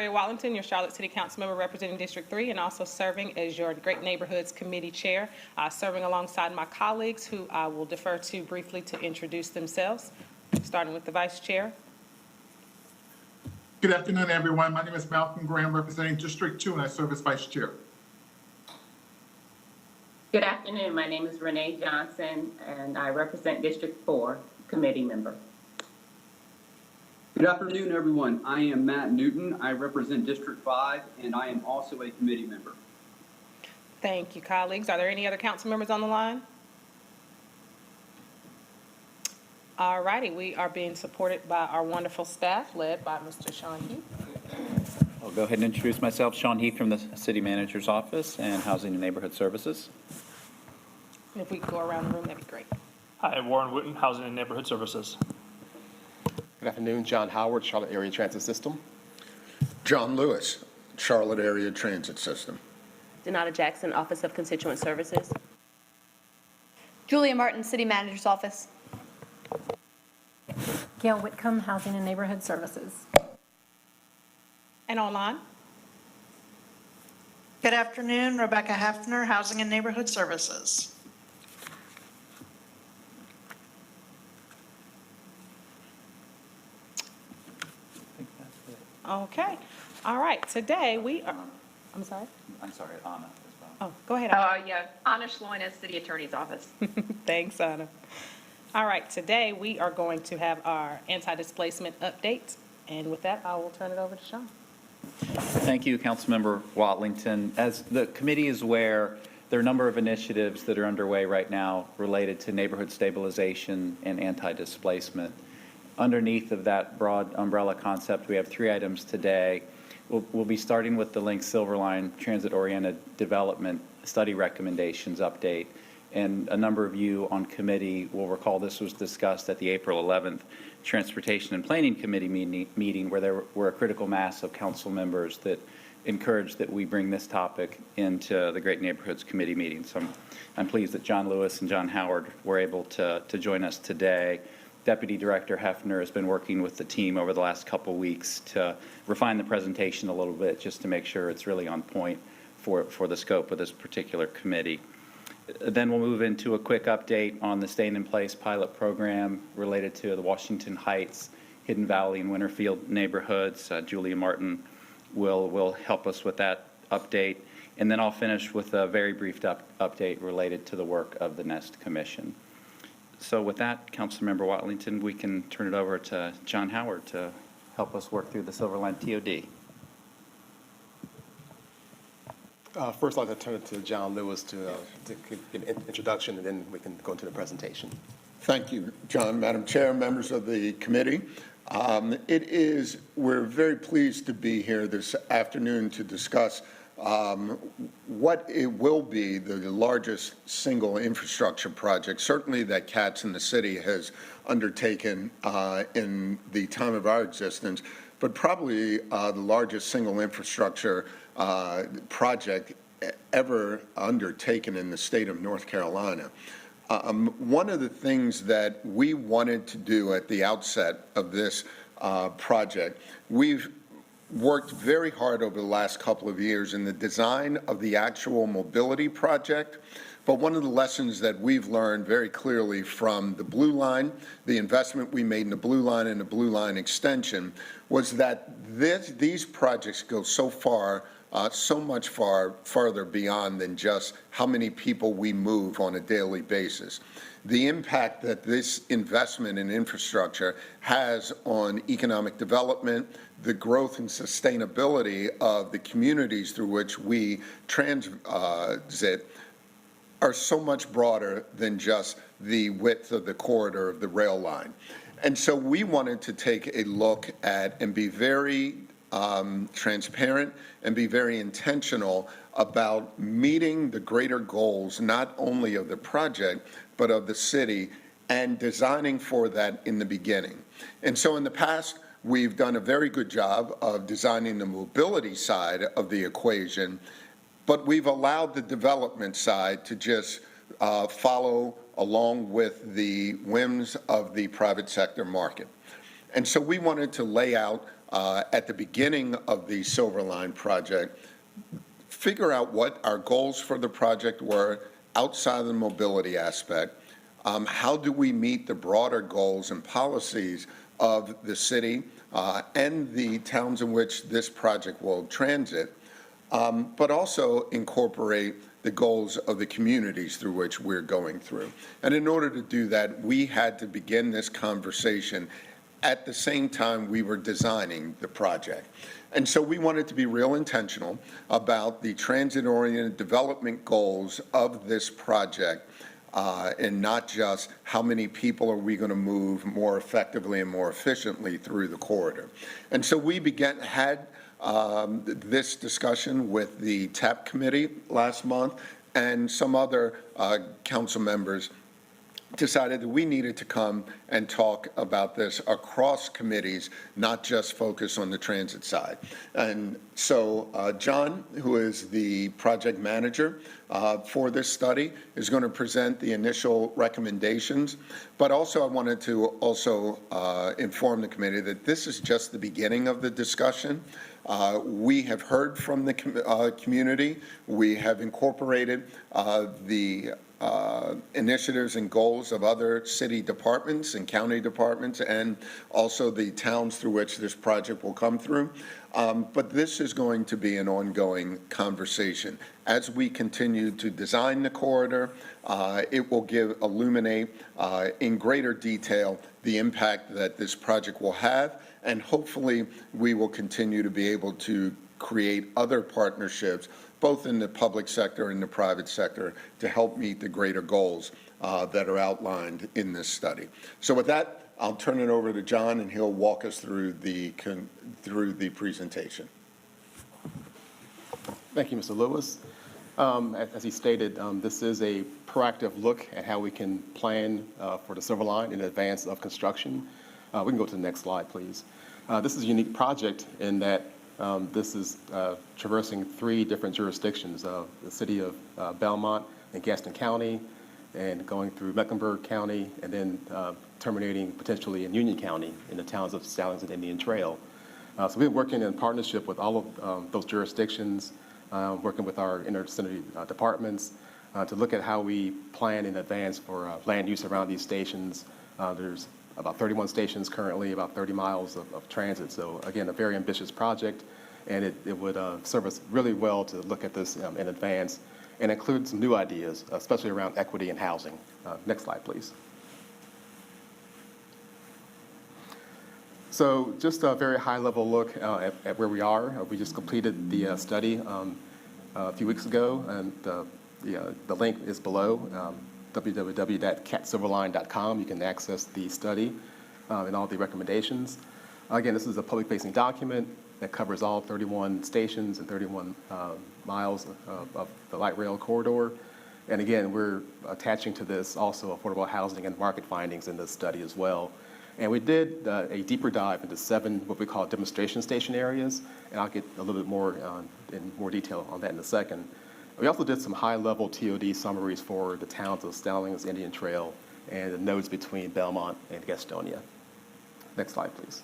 Victoria Watlington, your Charlotte City Council member representing District 3 and also serving as your Great Neighborhoods Committee Chair, serving alongside my colleagues who I will defer to briefly to introduce themselves, starting with the Vice Chair. Good afternoon, everyone. My name is Malcolm Graham, representing District 2, and I serve as Vice Chair. Good afternoon. My name is Renee Johnson, and I represent District 4, committee member. Good afternoon, everyone. I am Matt Newton. I represent District 5, and I am also a committee member. Thank you, colleagues. Are there any other council members on the line? All righty, we are being supported by our wonderful staff, led by Mr. Sean Heath. I'll go ahead and introduce myself, Sean Heath from the City Manager's Office and Housing and Neighborhood Services. And if we could go around the room, that'd be great. Hi, Warren Wooten, Housing and Neighborhood Services. Good afternoon, John Howard, Charlotte Area Transit System. John Lewis, Charlotte Area Transit System. Donata Jackson, Office of Constituent Services. Julia Martin, City Manager's Office. Gail Whitcomb, Housing and Neighborhood Services. And online? Good afternoon, Rebecca Hefner, Housing and Neighborhood Services. Okay. All right. Today we are, I'm sorry? I'm sorry, Anna as well. Oh, go ahead, Anna. Yeah, Anna Schloines, City Attorney's Office. Thanks, Anna. All right. Today we are going to have our anti-displacement update. And with that, I will turn it over to Sean. Thank you, Councilmember Watlington. As the committee is aware, there are a number of initiatives that are underway right now related to neighborhood stabilization and anti-displacement. Underneath of that broad umbrella concept, we have 3 items today. We'll be starting with the Link Silver Line Transit-Oriented Development Study Recommendations update. And a number of you on committee will recall this was discussed at the April 11th Transportation and Planning Committee meeting where there were a critical mass of council members that encouraged that we bring this topic into the Great Neighborhoods Committee meeting. So I'm pleased that John Lewis and John Howard were able to join us today. Deputy Director Hefner has been working with the team over the last couple weeks to refine the presentation a little bit just to make sure it's really on point for the scope of this particular committee. Then we'll move into a quick update on the Staying in Place pilot program related to the Washington Heights, Hidden Valley, and Winterfield neighborhoods. Julia Martin will help us with that update. And then I'll finish with a very brief update related to the work of the NEST Commission. So with that, Councilmember Watlington, we can turn it over to John Howard to help us work through the Silver Line TOD. First, I'd like to turn it to John Lewis to give an introduction, and then we can go into the presentation. Thank you, John. Madam Chair, members of the committee. We're very pleased to be here this afternoon to discuss what it will be the largest single infrastructure project, certainly that CATS in the city has undertaken in the time of our existence, but probably the largest single infrastructure project ever undertaken in the state of North Carolina. One of the things that we wanted to do at the outset of this project, we've worked very hard over the last couple of years in the design of the actual mobility project. But one of the lessons that we've learned very clearly from the Blue Line, the investment we made in the Blue Line and the Blue Line extension, was that these projects go so much farther beyond than just how many people we move on a daily basis. The impact that this investment in infrastructure has on economic development, the growth and sustainability of the communities through which we transit are so much broader than just the width of the corridor of the rail line. And so we wanted to take a look at and be very transparent and be very intentional about meeting the greater goals, not only of the project, but of the city, and designing for that in the beginning. And so in the past, we've done a very good job of designing the mobility side of the equation, but we've allowed the development side to just follow along with the whims of the private sector market. And so we wanted to lay out at the beginning of the Silver Line project, figure out what our goals for the project were outside of the mobility aspect. How do we meet the broader goals and policies of the city and the towns in which this project will transit, but also incorporate the goals of the communities through which we're going through. And in order to do that, we had to begin this conversation at the same time we were designing the project. And so we wanted to be real intentional about the transit-oriented development goals of this project, and not just how many people are we going to move more effectively and more efficiently through the corridor. And so we had this discussion with the TAP committee last month, and some other council members decided that we needed to come and talk about this across committees, not just focus on the transit side. And so John, who is the project manager for this study, is going to present the initial recommendations. But also I wanted to also inform the committee that this is just the beginning of the discussion. We have heard from the community. We have incorporated the initiatives and goals of other city departments and county departments, and also the towns through which this project will come through. But this is going to be an ongoing conversation. As we continue to design the corridor, it will illuminate in greater detail the impact that this project will have, and hopefully we will continue to be able to create other partnerships, both in the public sector and the private sector, to help meet the greater goals that are outlined in this study. So with that, I'll turn it over to John, and he'll walk us through the presentation. Thank you, Mr. Lewis. As he stated, this is a proactive look at how we can plan for the Silver Line in advance of construction. We can go to the next slide, please. This is a unique project in that this is traversing 3 different jurisdictions, the city of Belmont and Gaston County, and going through Mecklenburg County, and then terminating potentially in Union County in the towns of Stallings and Indian Trail. So we've been working in partnership with all of those jurisdictions, working with our inter-city departments to look at how we plan in advance for land use around these stations. There's about 31 stations currently, about 30 miles of transit. So again, a very ambitious project, and it would serve us really well to look at this in advance and include some new ideas, especially around equity and housing. Next slide, please. So just a very high-level look at where we are. We just completed the study a few weeks ago, and the link is below. www.catsilverline.com. You can access the study and all the recommendations. Again, this is a public-facing document that covers all 31 stations and 31 miles of the light rail corridor. And again, we're attaching to this also affordable housing and market findings in this study as well. And we did a deeper dive into 7 what we call demonstration station areas, and I'll get a little bit more in more detail on that in a second. We also did some high-level TOD summaries for the towns of Stallings, Indian Trail, and the nodes between Belmont and Gastonia. Next slide, please.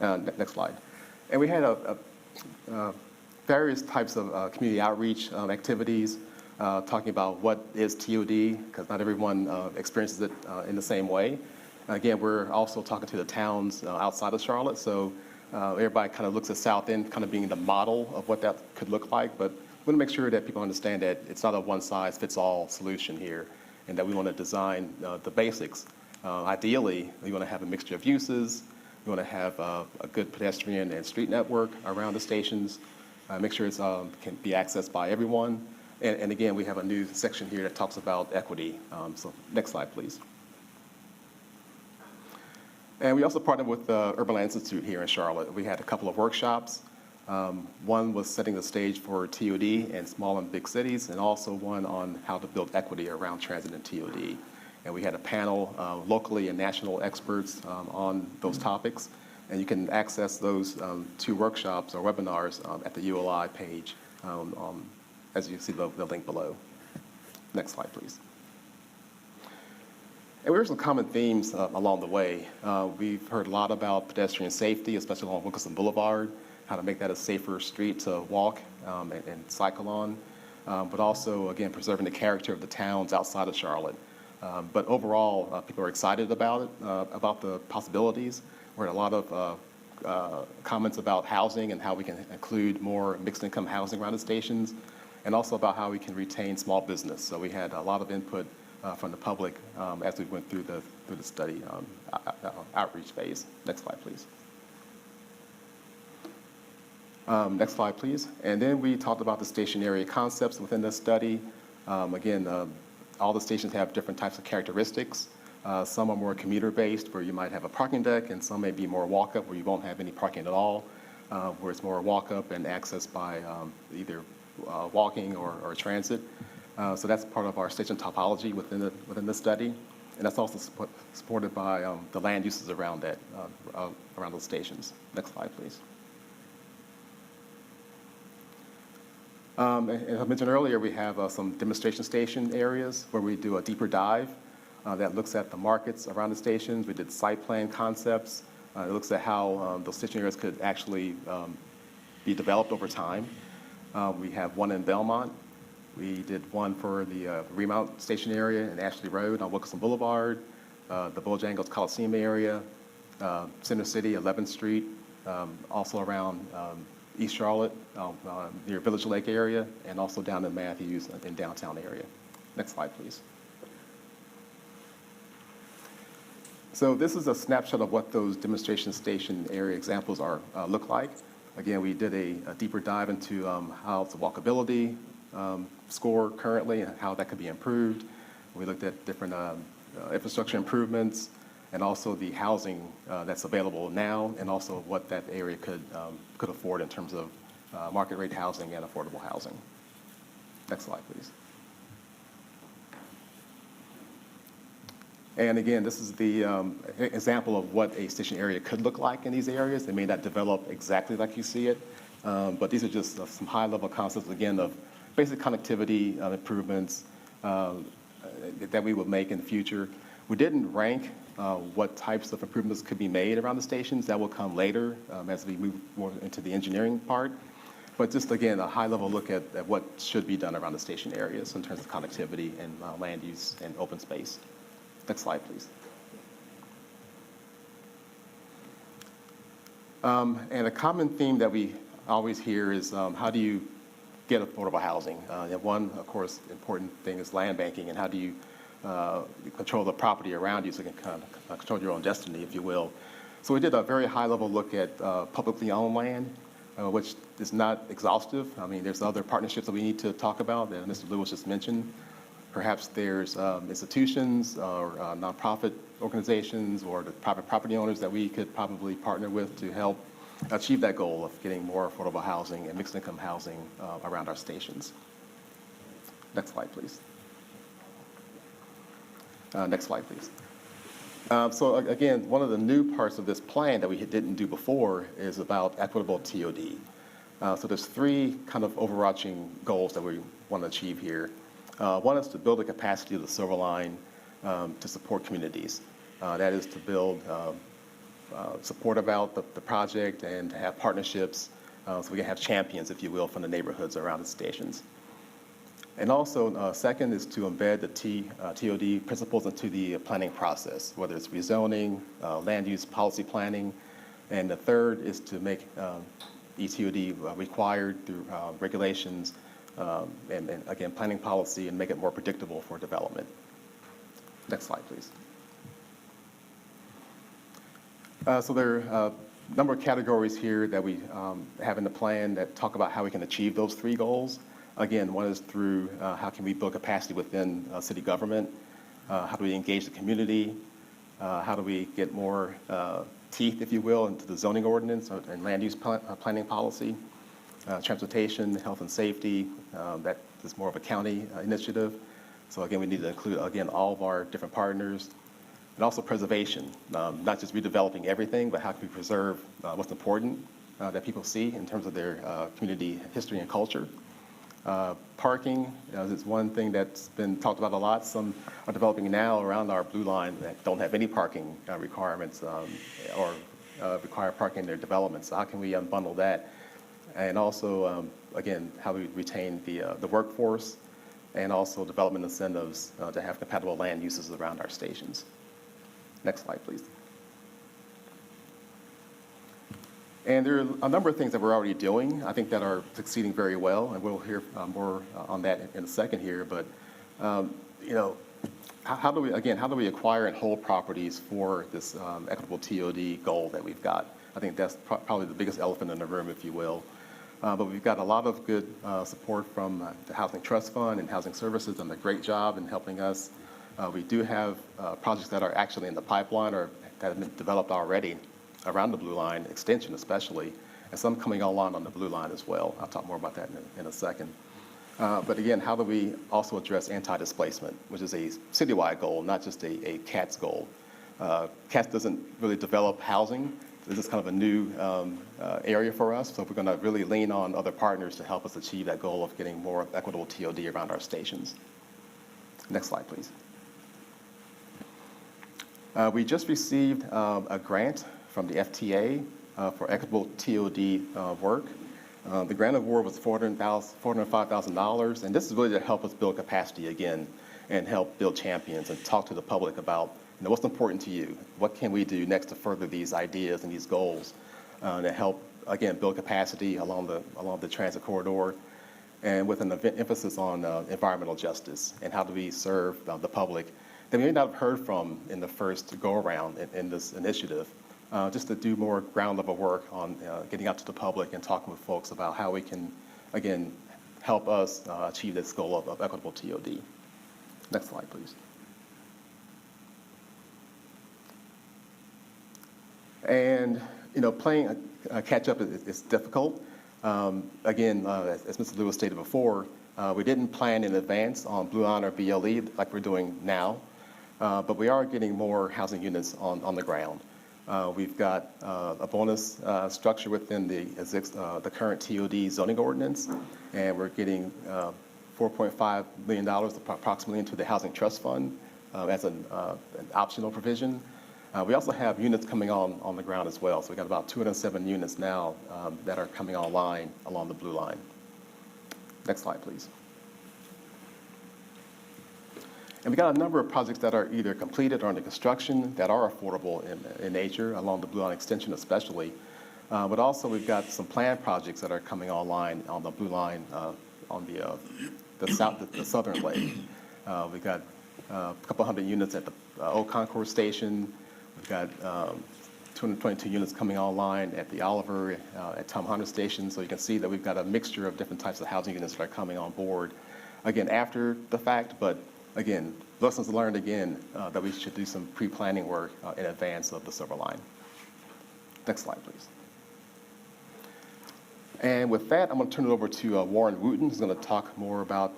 Next slide. And we had various types of community outreach activities, talking about what is TOD, because not everyone experiences it in the same way. Again, we're also talking to the towns outside of Charlotte, so everybody kind of looks at South End kind of being the model of what that could look like, but we want to make sure that people understand that it's not a one-size-fits-all solution here, and that we want to design the basics. Ideally, we want to have a mixture of uses. We want to have a good pedestrian and street network around the stations, make sure it can be accessed by everyone. And again, we have a new section here that talks about equity. So next slide, please. And we also partnered with the Urban Land Institute here in Charlotte. We had a couple of workshops. One was setting the stage for TOD in small and big cities, and also one on how to build equity around transit and TOD. And we had a panel, locally and national experts on those topics. And you can access those 2 workshops or webinars at the ULI page, as you see the link below. Next slide, please. And there were some common themes along the way. We've heard a lot about pedestrian safety, especially along Wilkinson Boulevard, how to make that a safer street to walk and cycle on, but also, again, preserving the character of the towns outside of Charlotte. But overall, people are excited about it, about the possibilities. We heard a lot of comments about housing and how we can include more mixed income housing around the stations, and also about how we can retain small business. So we had a lot of input from the public as we went through the study outreach phase. Next slide, please. Next slide, please. And then we talked about the station area concepts within the study. Again, all the stations have different types of characteristics. Some are more commuter-based, where you might have a parking deck, and some may be more walk-up, where you won't have any parking at all, where it's more walk-up and access by either walking or transit. So that's part of our station topology within the study, and that's also supported by the land uses around that, around those stations. Next slide, please. As I mentioned earlier, we have some demonstration station areas where we do a deeper dive that looks at the markets around the stations. We did site plan concepts. It looks at how those station areas could actually be developed over time. We have one in Belmont. We did one for the Remount Station area in Ashley Road on Wilkinson Boulevard, the Bojangles Coliseum area, Center City, 11th Street, also around East Charlotte, near Village Lake area, and also down in Matthews in downtown area. Next slide, please. So this is a snapshot of what those demonstration station area examples look like. Again, we did a deeper dive into how the walkability score currently and how that could be improved. We looked at different infrastructure improvements and also the housing that's available now, and also what that area could afford in terms of market rate housing and affordable housing. Next slide, please. And again, this is the example of what a station area could look like in these areas. They may not develop exactly like you see it, but these are just some high-level concepts, again, of basic connectivity improvements that we would make in the future. We didn't rank what types of improvements could be made around the stations. That will come later as we move more into the engineering part. But just, again, a high-level look at what should be done around the station areas in terms of connectivity and land use and open space. Next slide, please. And a common theme that we always hear is how do you get affordable housing? And one, of course, important thing is land banking, and how do you control the property around you so you can kind of control your own destiny, if you will. So we did a very high-level look at publicly owned land, which is not exhaustive. I mean, there's other partnerships that we need to talk about that Mr. Lewis just mentioned. Perhaps there's institutions or nonprofit organizations or the private property owners that we could probably partner with to help achieve that goal of getting more affordable housing and mixed income housing around our stations. Next slide, please. Next slide, please. So again, one of the new parts of this plan that we didn't do before is about equitable TOD. So there's three kind of overarching goals that we want to achieve here. One is to build the capacity of the Silver Line to support communities. That is to build support about the project and to have partnerships so we can have champions, if you will, from the neighborhoods around the stations. And also, second is to embed the TOD principles into the planning process, whether it's rezoning, land use policy planning. And the third is to make ETOD required through regulations and again, planning policy, and make it more predictable for development. Next slide, please. So there are a number of categories here that we have in the plan that talk about how we can achieve those three goals. Again, one is through how can we build capacity within city government, how do we engage the community, how do we get more teeth, if you will, into the zoning ordinance and land use planning policy, transportation, health and safety, that is more of a county initiative. So again, we need to include, again, all of our different partners, and also preservation, not just redeveloping everything, but how can we preserve what's important that people see in terms of their community history and culture. Parking is one thing that's been talked about a lot. Some are developing now around our Blue Line that don't have any parking requirements or require parking in their development. So how can we unbundle that? And also, again, how we retain the workforce and also development incentives to have compatible land uses around our stations. Next slide, please. And there are a number of things that we're already doing, I think, that are succeeding very well, and we'll hear more on that in a second here. But, you know, how do we acquire and hold properties for this equitable TOD goal that we've got? I think that's probably the biggest elephant in the room, if you will. But we've got a lot of good support from the Housing Trust Fund and Housing Services, done a great job in helping us. We do have projects that are actually in the pipeline or that have been developed already around the Blue Line extension especially, and some coming online on the Blue Line as well. I'll talk more about that in a second. But again, how do we also address anti-displacement, which is a citywide goal, not just a CATS goal. CATS doesn't really develop housing. This is kind of a new area for us, so we're going to really lean on other partners to help us achieve that goal of getting more equitable TOD around our stations. Next slide, please. We just received a grant from the FTA for equitable TOD work. The grant award was $405,000, and this is really to help us build capacity again and help build champions and talk to the public about, you know, what's important to you. What can we do next to further these ideas and these goals to help, again, build capacity along the transit corridor, and with an emphasis on environmental justice and how do we serve the public that we may not have heard from in the first go-around in this initiative, just to do more ground-level work on getting out to the public and talking with folks about how we can, again, help us achieve this goal of equitable TOD. Next slide, please. And, you know, playing catch-up is difficult. Again, as Mr. Lewis stated before, we didn't plan in advance on Blue Line or BLE like we're doing now, but we are getting more housing units on the ground. We've got a bonus structure within the current TOD zoning ordinance, and we're getting $4.5 million approximately into the Housing Trust Fund as an optional provision. We also have units coming on the ground as well. So we've got about 207 units now that are coming online along the Blue Line. Next slide, please. And we got a number of projects that are either completed or under construction that are affordable in nature, along the Blue Line extension especially. But also we've got some planned projects that are coming online on the Blue Line on the southern leg. We've got a couple hundred units at the Old Concourse Station. We've got 222 units coming online at the Oliver, at Tom Hunter Station. So you can see that we've got a mixture of different types of housing units that are coming on board, again, after the fact, but again, lessons learned again, that we should do some pre-planning work in advance of the Silver Line. Next slide, please. And with that, I'm going to turn it over to Warren Wooten, who's going to talk more about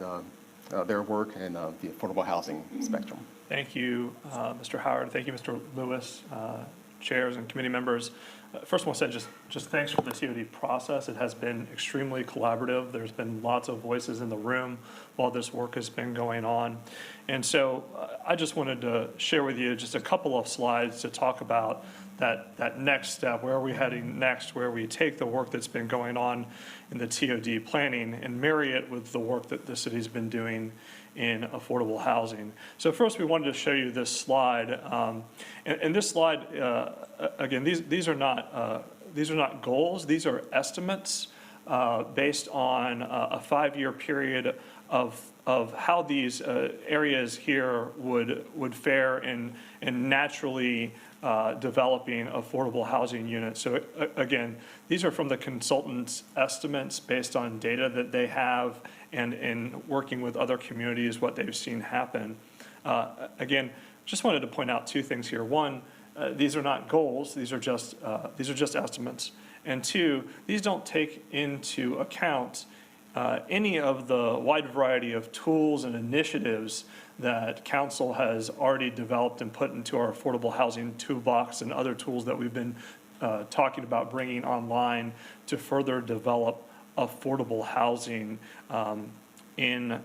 their work and the affordable housing spectrum. Thank you, Mr. Howard. Thank you, Mr. Lewis, chairs and committee members. First, I want to say just thanks for the TOD process. It has been extremely collaborative. There's been lots of voices in the room while this work has been going on. And so I just wanted to share with you just a couple of slides to talk about that next step. Where are we heading next? Where we take the work that's been going on in the TOD planning and marry it with the work that the city's been doing in affordable housing. So first, we wanted to show you this slide. And this slide, again, these are not goals. These are estimates based on a 5-year period of how these areas here would fare in naturally developing affordable housing units. So again, these are from the consultants' estimates based on data that they have and in working with other communities, what they've seen happen. Again, just wanted to point out two things here. One, these are not goals. These are just estimates. And two, these don't take into account any of the wide variety of tools and initiatives that council has already developed and put into our affordable housing toolbox and other tools that we've been talking about bringing online to further develop affordable housing in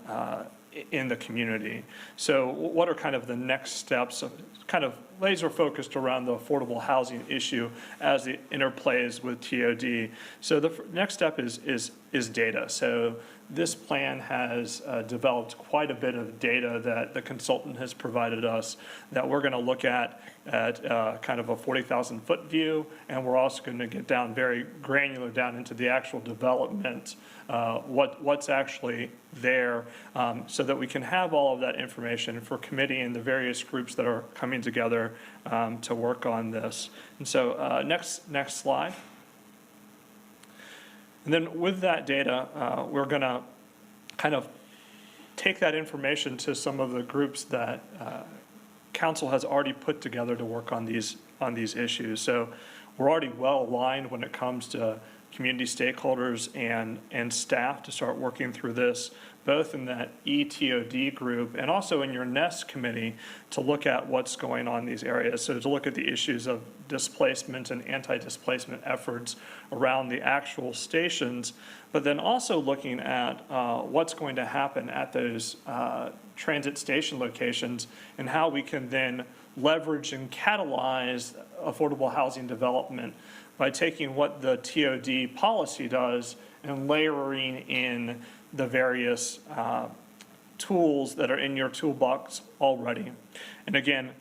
the community. So what are kind of the next steps, kind of laser focused around the affordable housing issue as it interplays with TOD? So the next step is data. So this plan has developed quite a bit of data that the consultant has provided us that we're going to look at kind of a 40,000-foot view, and we're also going to get down very granular down into the actual development, what's actually there, so that we can have all of that information for committee and the various groups that are coming together to work on this. And so next slide. And then with that data, we're going to kind of take that information to some of the groups that council has already put together to work on these issues. So we're already well aligned when it comes to community stakeholders and staff to start working through this, both in that ETOD group and also in your NEST committee to look at what's going on in these areas. So to look at the issues of displacement and anti-displacement efforts around the actual stations, but then also looking at what's going to happen at those transit station locations and how we can then leverage and catalyze affordable housing development by taking what the TOD policy does and layering in the various tools that are in your toolbox already. And again,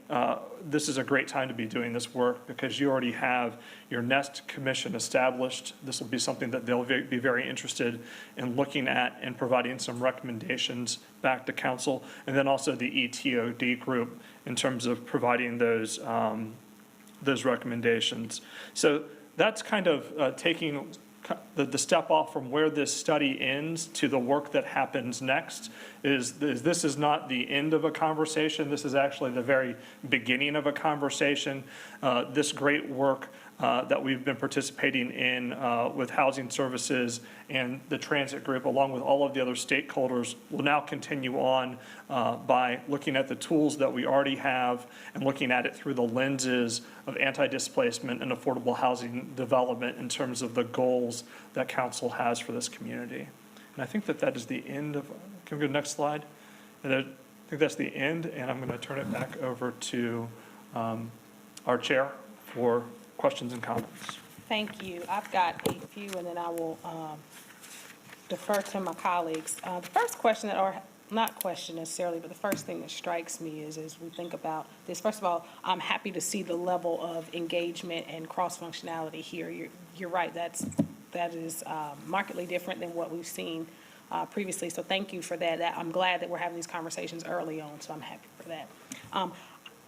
this is a great time to be doing this work because you already have your NEST commission established. This will be something that they'll be very interested in looking at and providing some recommendations back to council. And then also the ETOD group in terms of providing those recommendations. So that's kind of taking the step off from where this study ends to the work that happens next. This is not the end of a conversation. This is actually the very beginning of a conversation. This great work that we've been participating in with housing services and the transit group, along with all of the other stakeholders, will now continue on by looking at the tools that we already have and looking at it through the lenses of anti-displacement and affordable housing development in terms of the goals that council has for this community. And I think that is the end of, can we go to the next slide? And I think that's the end, and I'm going to turn it back over to our chair for questions and comments. Thank you. I've got a few, and then I will defer to my colleagues. The first question, or not question necessarily, but the first thing that strikes me is as we think about this, first of all, I'm happy to see the level of engagement and cross-functionality here. You're right, that is markedly different than what we've seen previously, so thank you for that. I'm glad that we're having these conversations early on, so I'm happy for that.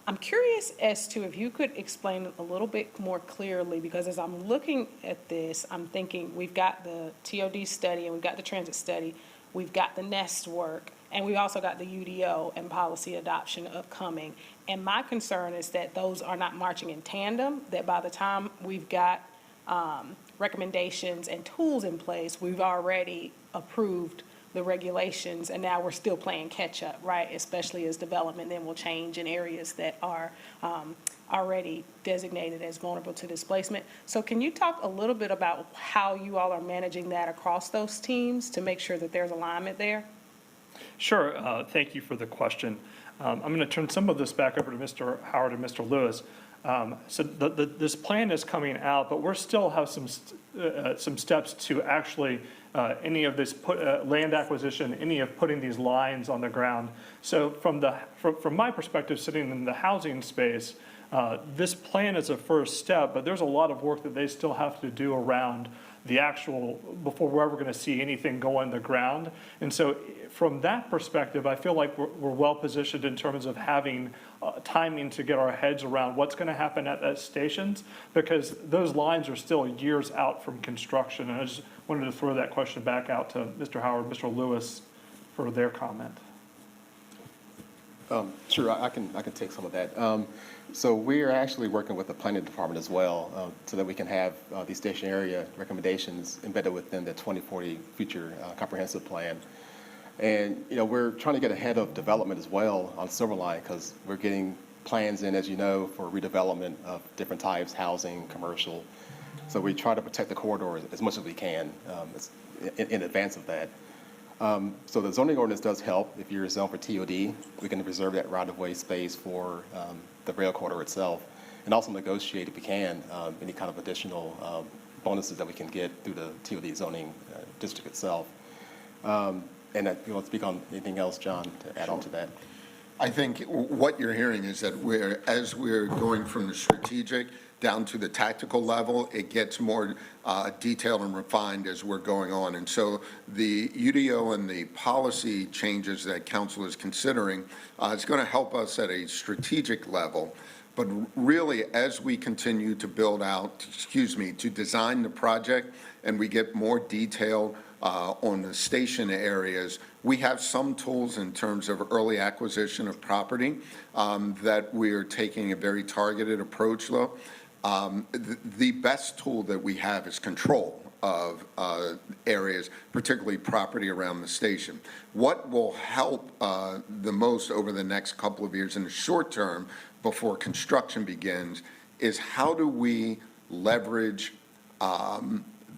I'm curious as to if you could explain a little bit more clearly, because as I'm looking at this, I'm thinking we've got the TOD study and we've got the transit study, we've got the NEST work, and we've also got the UDO and policy adoption upcoming. And my concern is that those are not marching in tandem, that by the time we've got recommendations and tools in place, we've already approved the regulations, and now we're still playing catch up, right? Especially as development then will change in areas that are already designated as vulnerable to displacement. So can you talk a little bit about how you all are managing that across those teams to make sure that there's alignment there? Sure, thank you for the question. I'm going to turn some of this back over to Mr. Howard and Mr. Lewis. So this plan is coming out, but we're still have some steps to actually any of this land acquisition, any of putting these lines on the ground. So from my perspective, sitting in the housing space, this plan is a first step, but there's a lot of work that they still have to do around the actual, before we're ever going to see anything go on the ground. And so from that perspective, I feel like we're well positioned in terms of having timing to get our heads around what's going to happen at stations, because those lines are still years out from construction. And I just wanted to throw that question back out to Mr. Howard, Mr. Lewis for their comment. Sure, I can take some of that. So we're actually working with the planning department as well, so that we can have these station area recommendations embedded within the 2040 future comprehensive plan. And we're trying to get ahead of development as well on Silverline, because we're getting plans in, as you know, for redevelopment of different types, housing, commercial. So we try to protect the corridor as much as we can in advance of that. So the zoning ordinance does help. If you're zoned for TOD, we can reserve that right-of-way space for the rail corridor itself, and also negotiate, if we can, any kind of additional bonuses that we can get through the TOD zoning district itself. And you want to speak on anything else, John, to add on to that? I think what you're hearing is that as we're going from the strategic down to the tactical level, it gets more detailed and refined as we're going on. And so the UDO and the policy changes that council is considering is going to help us at a strategic level. But really, as we continue to build out, to design the project, and we get more detailed on the station areas, we have some tools in terms of early acquisition of property that we're taking a very targeted approach, though. The best tool that we have is control of areas, particularly property around the station. What will help the most over the next couple of years in the short term before construction begins is how do we leverage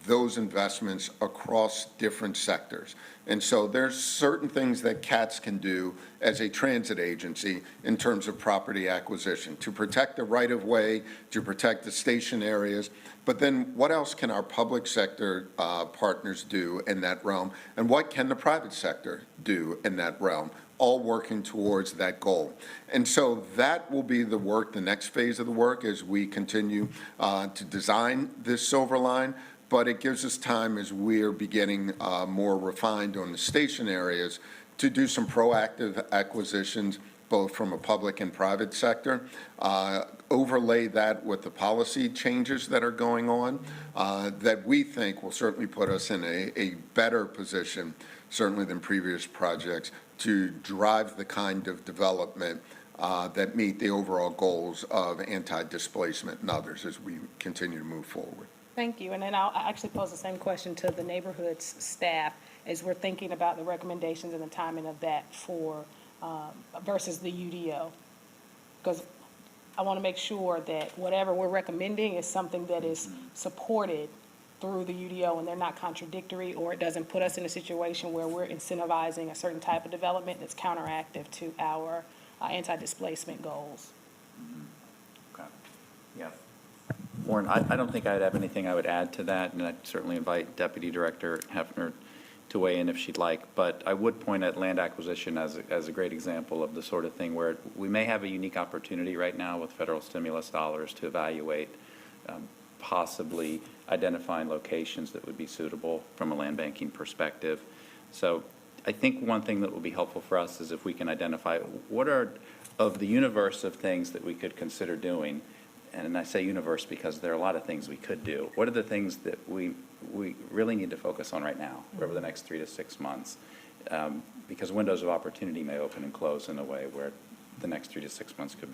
those investments across different sectors. And so there's certain things that CATS can do as a transit agency in terms of property acquisition to protect the right-of-way, to protect the station areas. But then what else can our public sector partners do in that realm? And what can the private sector do in that realm? All working towards that goal. And so that will be the work, the next phase of the work as we continue to design this Silver Line. But it gives us time as we're beginning more refined on the station areas to do some proactive acquisitions, both from a public and private sector, overlay that with the policy changes that are going on that we think will certainly put us in a better position, certainly than previous projects, to drive the kind of development that meet the overall goals of anti-displacement and others as we continue to move forward. Thank you. And then I'll actually pose the same question to the neighborhoods staff as we're thinking about the recommendations and the timing of that for versus the UDO. Because I want to make sure that whatever we're recommending is something that is supported through the UDO and they're not contradictory, or it doesn't put us in a situation where we're incentivizing a certain type of development that's counteractive to our anti-displacement goals. Okay. Yeah. Warren, I don't think I'd have anything I would add to that, and I'd certainly invite Deputy Director Hefner to weigh in if she'd like. But I would point at land acquisition as a great example of the sort of thing where we may have a unique opportunity right now with federal stimulus dollars to evaluate possibly identifying locations that would be suitable from a land banking perspective. So I think one thing that will be helpful for us is if we can identify what are, of the universe of things that we could consider doing, and I say universe because there are a lot of things we could do. What are the things that we really need to focus on right now over the next 3 to 6 months? Because windows of opportunity may open and close in a way where the next 3 to 6 months could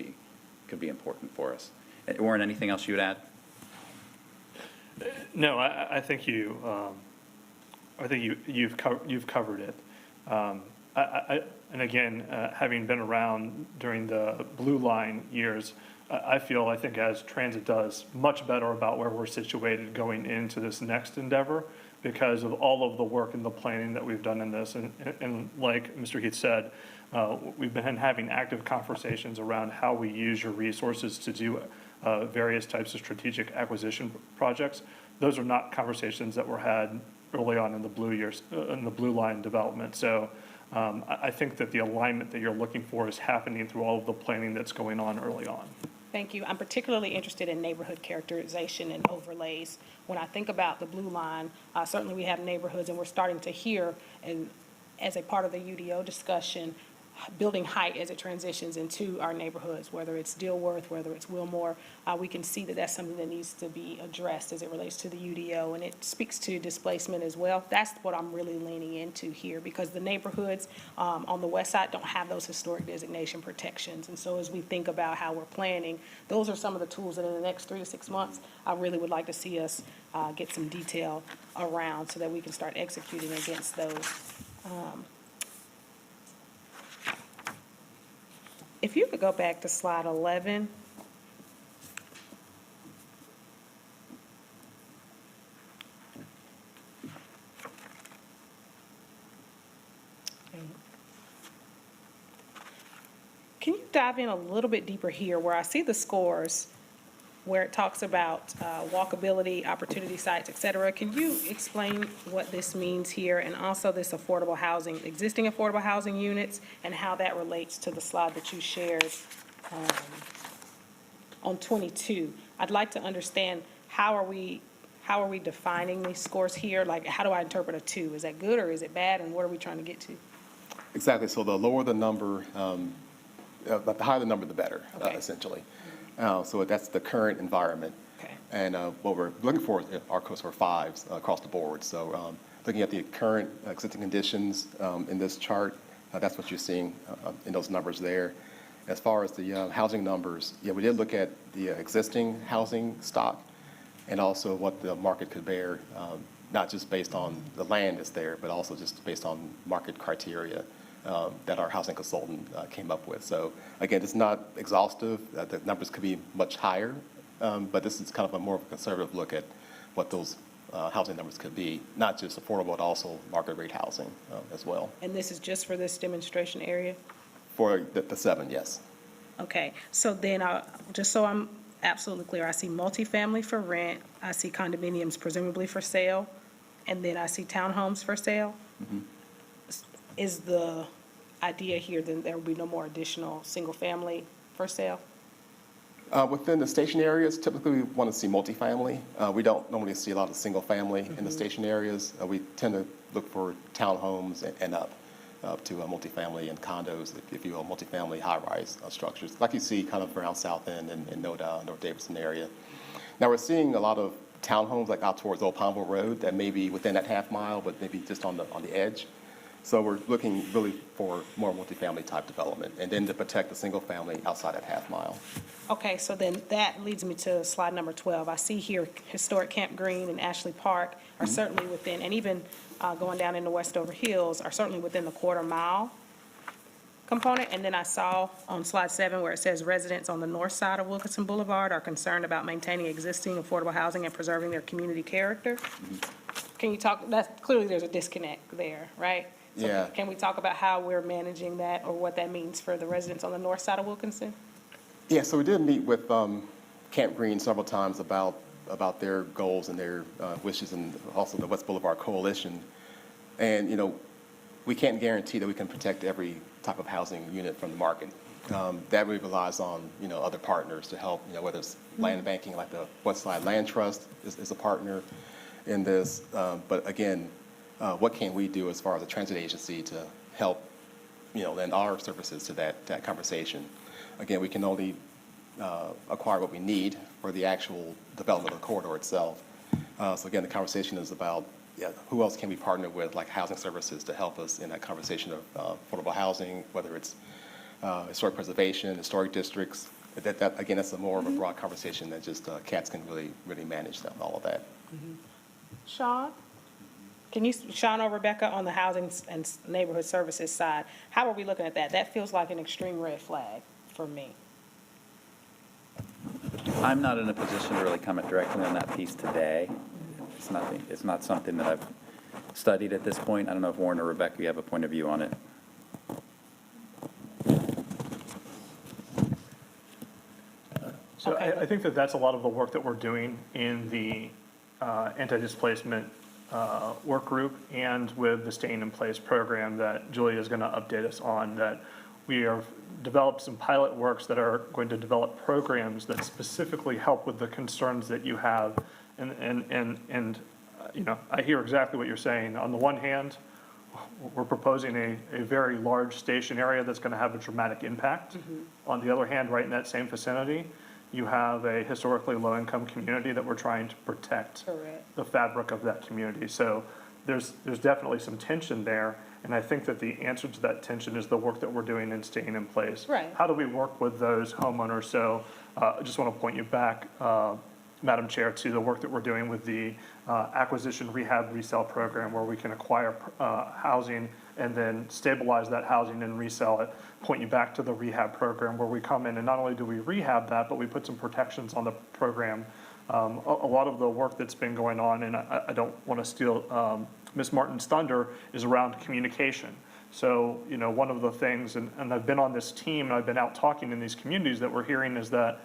be important for us. Warren, anything else you would add? No, I think you've covered it. And again, having been around during the Blue Line years, I think as transit does much better about where we're situated going into this next endeavor because of all of the work and the planning that we've done in this. And like Mr. Heath said, we've been having active conversations around how we use your resources to do various types of strategic acquisition projects. Those are not conversations that were had early on in the Blue Line development. So I think that the alignment that you're looking for is happening through all of the planning that's going on early on. Thank you. I'm particularly interested in neighborhood characterization and overlays. When I think about the Blue Line, certainly we have neighborhoods, and we're starting to hear, and as a part of the UDO discussion, building height as it transitions into our neighborhoods, whether it's Dilworth, whether it's Wilmore. We can see that that's something that needs to be addressed as it relates to the UDO, and it speaks to displacement as well. That's what I'm really leaning into here, because the neighborhoods on the west side don't have those historic designation protections. And so as we think about how we're planning, those are some of the tools that in the next 3 to 6 months, I really would like to see us get some detail around so that we can start executing against those. If you could go back to slide 11. dive in a little bit deeper here where I see the scores where it talks about walkability, opportunity sites, et cetera. Can you explain what this means here and also this affordable housing, existing affordable housing units and how that relates to the slide that you shared on 22? I'd like to understand how are we defining these scores here? Like, how do I interpret a 2? Is that good or is it bad? And what are we trying to get to? Exactly. So the lower the number, the higher the number, the better, Okay. essentially. So that's the current environment. Okay. And what we're looking for are, of course, for 5s across the board. So looking at the current existing conditions in this chart, that's what you're seeing in those numbers there. As far as the housing numbers, yeah, we did look at the existing housing stock and also what the market could bear, not just based on the land that's there, but also just based on market criteria that our housing consultant came up with. So again, it's not exhaustive. The numbers could be much higher, but this is kind of a more of a conservative look at what those housing numbers could be, not just affordable, but also market rate housing as well. And this is just for this demonstration area? For the 7, yes. Okay, so then, just so I'm absolutely clear, I see multifamily for rent, I see condominiums presumably for sale, and then I see townhomes for sale. Is the idea here then there will be no more additional single-family for sale? Within the station areas, typically we want to see multifamily. We don't normally see a lot of single-family in the station areas. We tend to look for townhomes and up to multifamily and condos, if you will, multifamily high-rise structures, like you see kind of around South End and NoDa, North Davidson area. Now we're seeing a lot of townhomes like out towards Old Palmville Road that may be within that half mile, but maybe just on the edge. So we're looking really for more multifamily type development, and then to protect the single family outside that half mile. Okay, so then that leads me to slide number 12. I see here historic Camp Green and Ashley Park are certainly within, and even going down into Westover Hills are certainly within the quarter-mile component. And then I saw on slide 7 where it says residents on the north side of Wilkinson Boulevard are concerned about maintaining existing affordable housing and preserving their community character. Can you talk, that's clearly there's a disconnect there, right? So Yeah. Can we talk about how we're managing that or what that means for the residents on the north side of Wilkinson? Yeah, so we did meet with Camp Green several times about their goals and their wishes, and also the West Boulevard Coalition. And, you know, we can't guarantee that we can protect every type of housing unit from the market. That really relies on, you know, other partners to help, you know, whether it's land banking, like the Westside Land Trust is a partner in this. But again, what can we do as far as a transit agency to help, you know, lend our services to that conversation? Again, we can only acquire what we need for the actual development of the corridor itself. So again, the conversation is about who else can we partner with, like housing services, to help us in that conversation of affordable housing, whether it's historic preservation, historic districts. That again, that's a more of a broad conversation that just CATS can really manage all of that. Sean? Can you, Sean or Rebecca, on the housing and neighborhood services side, how are we looking at that? That feels like an extreme red flag for me. I'm not in a position to really comment directly on that piece today. It's not something that I've studied at this point. I don't know if Warren or Rebecca, you have a point of view on it. So Okay. I think that that's a lot of the work that we're doing in the anti-displacement work group and with the Staying in Place program that Julia is going to update us on, that we have developed some pilot works that are going to develop programs that specifically help with the concerns that you have. And you know, I hear exactly what you're saying. On the one hand, we're proposing a very large station area that's going to have a dramatic impact. On the other hand, right in that same vicinity, you have a historically low-income community that we're trying to protect. Correct. The fabric of that community. So there's definitely some tension there, and I think that the answer to that tension is the work that we're doing in Staying in Place. Right. How do we work with those homeowners? So I just want to point you back, Madam Chair, to the work that we're doing with the acquisition rehab resale program, where we can acquire housing and then stabilize that housing and resell it. Point you back to the rehab program, where we come in and not only do we rehab that, but we put some protections on the program. A lot of the work that's been going on, and I don't want to steal Ms. Martin's thunder, is around communication. So, one of the things, and I've been on this team, and I've been out talking in these communities that we're hearing is that,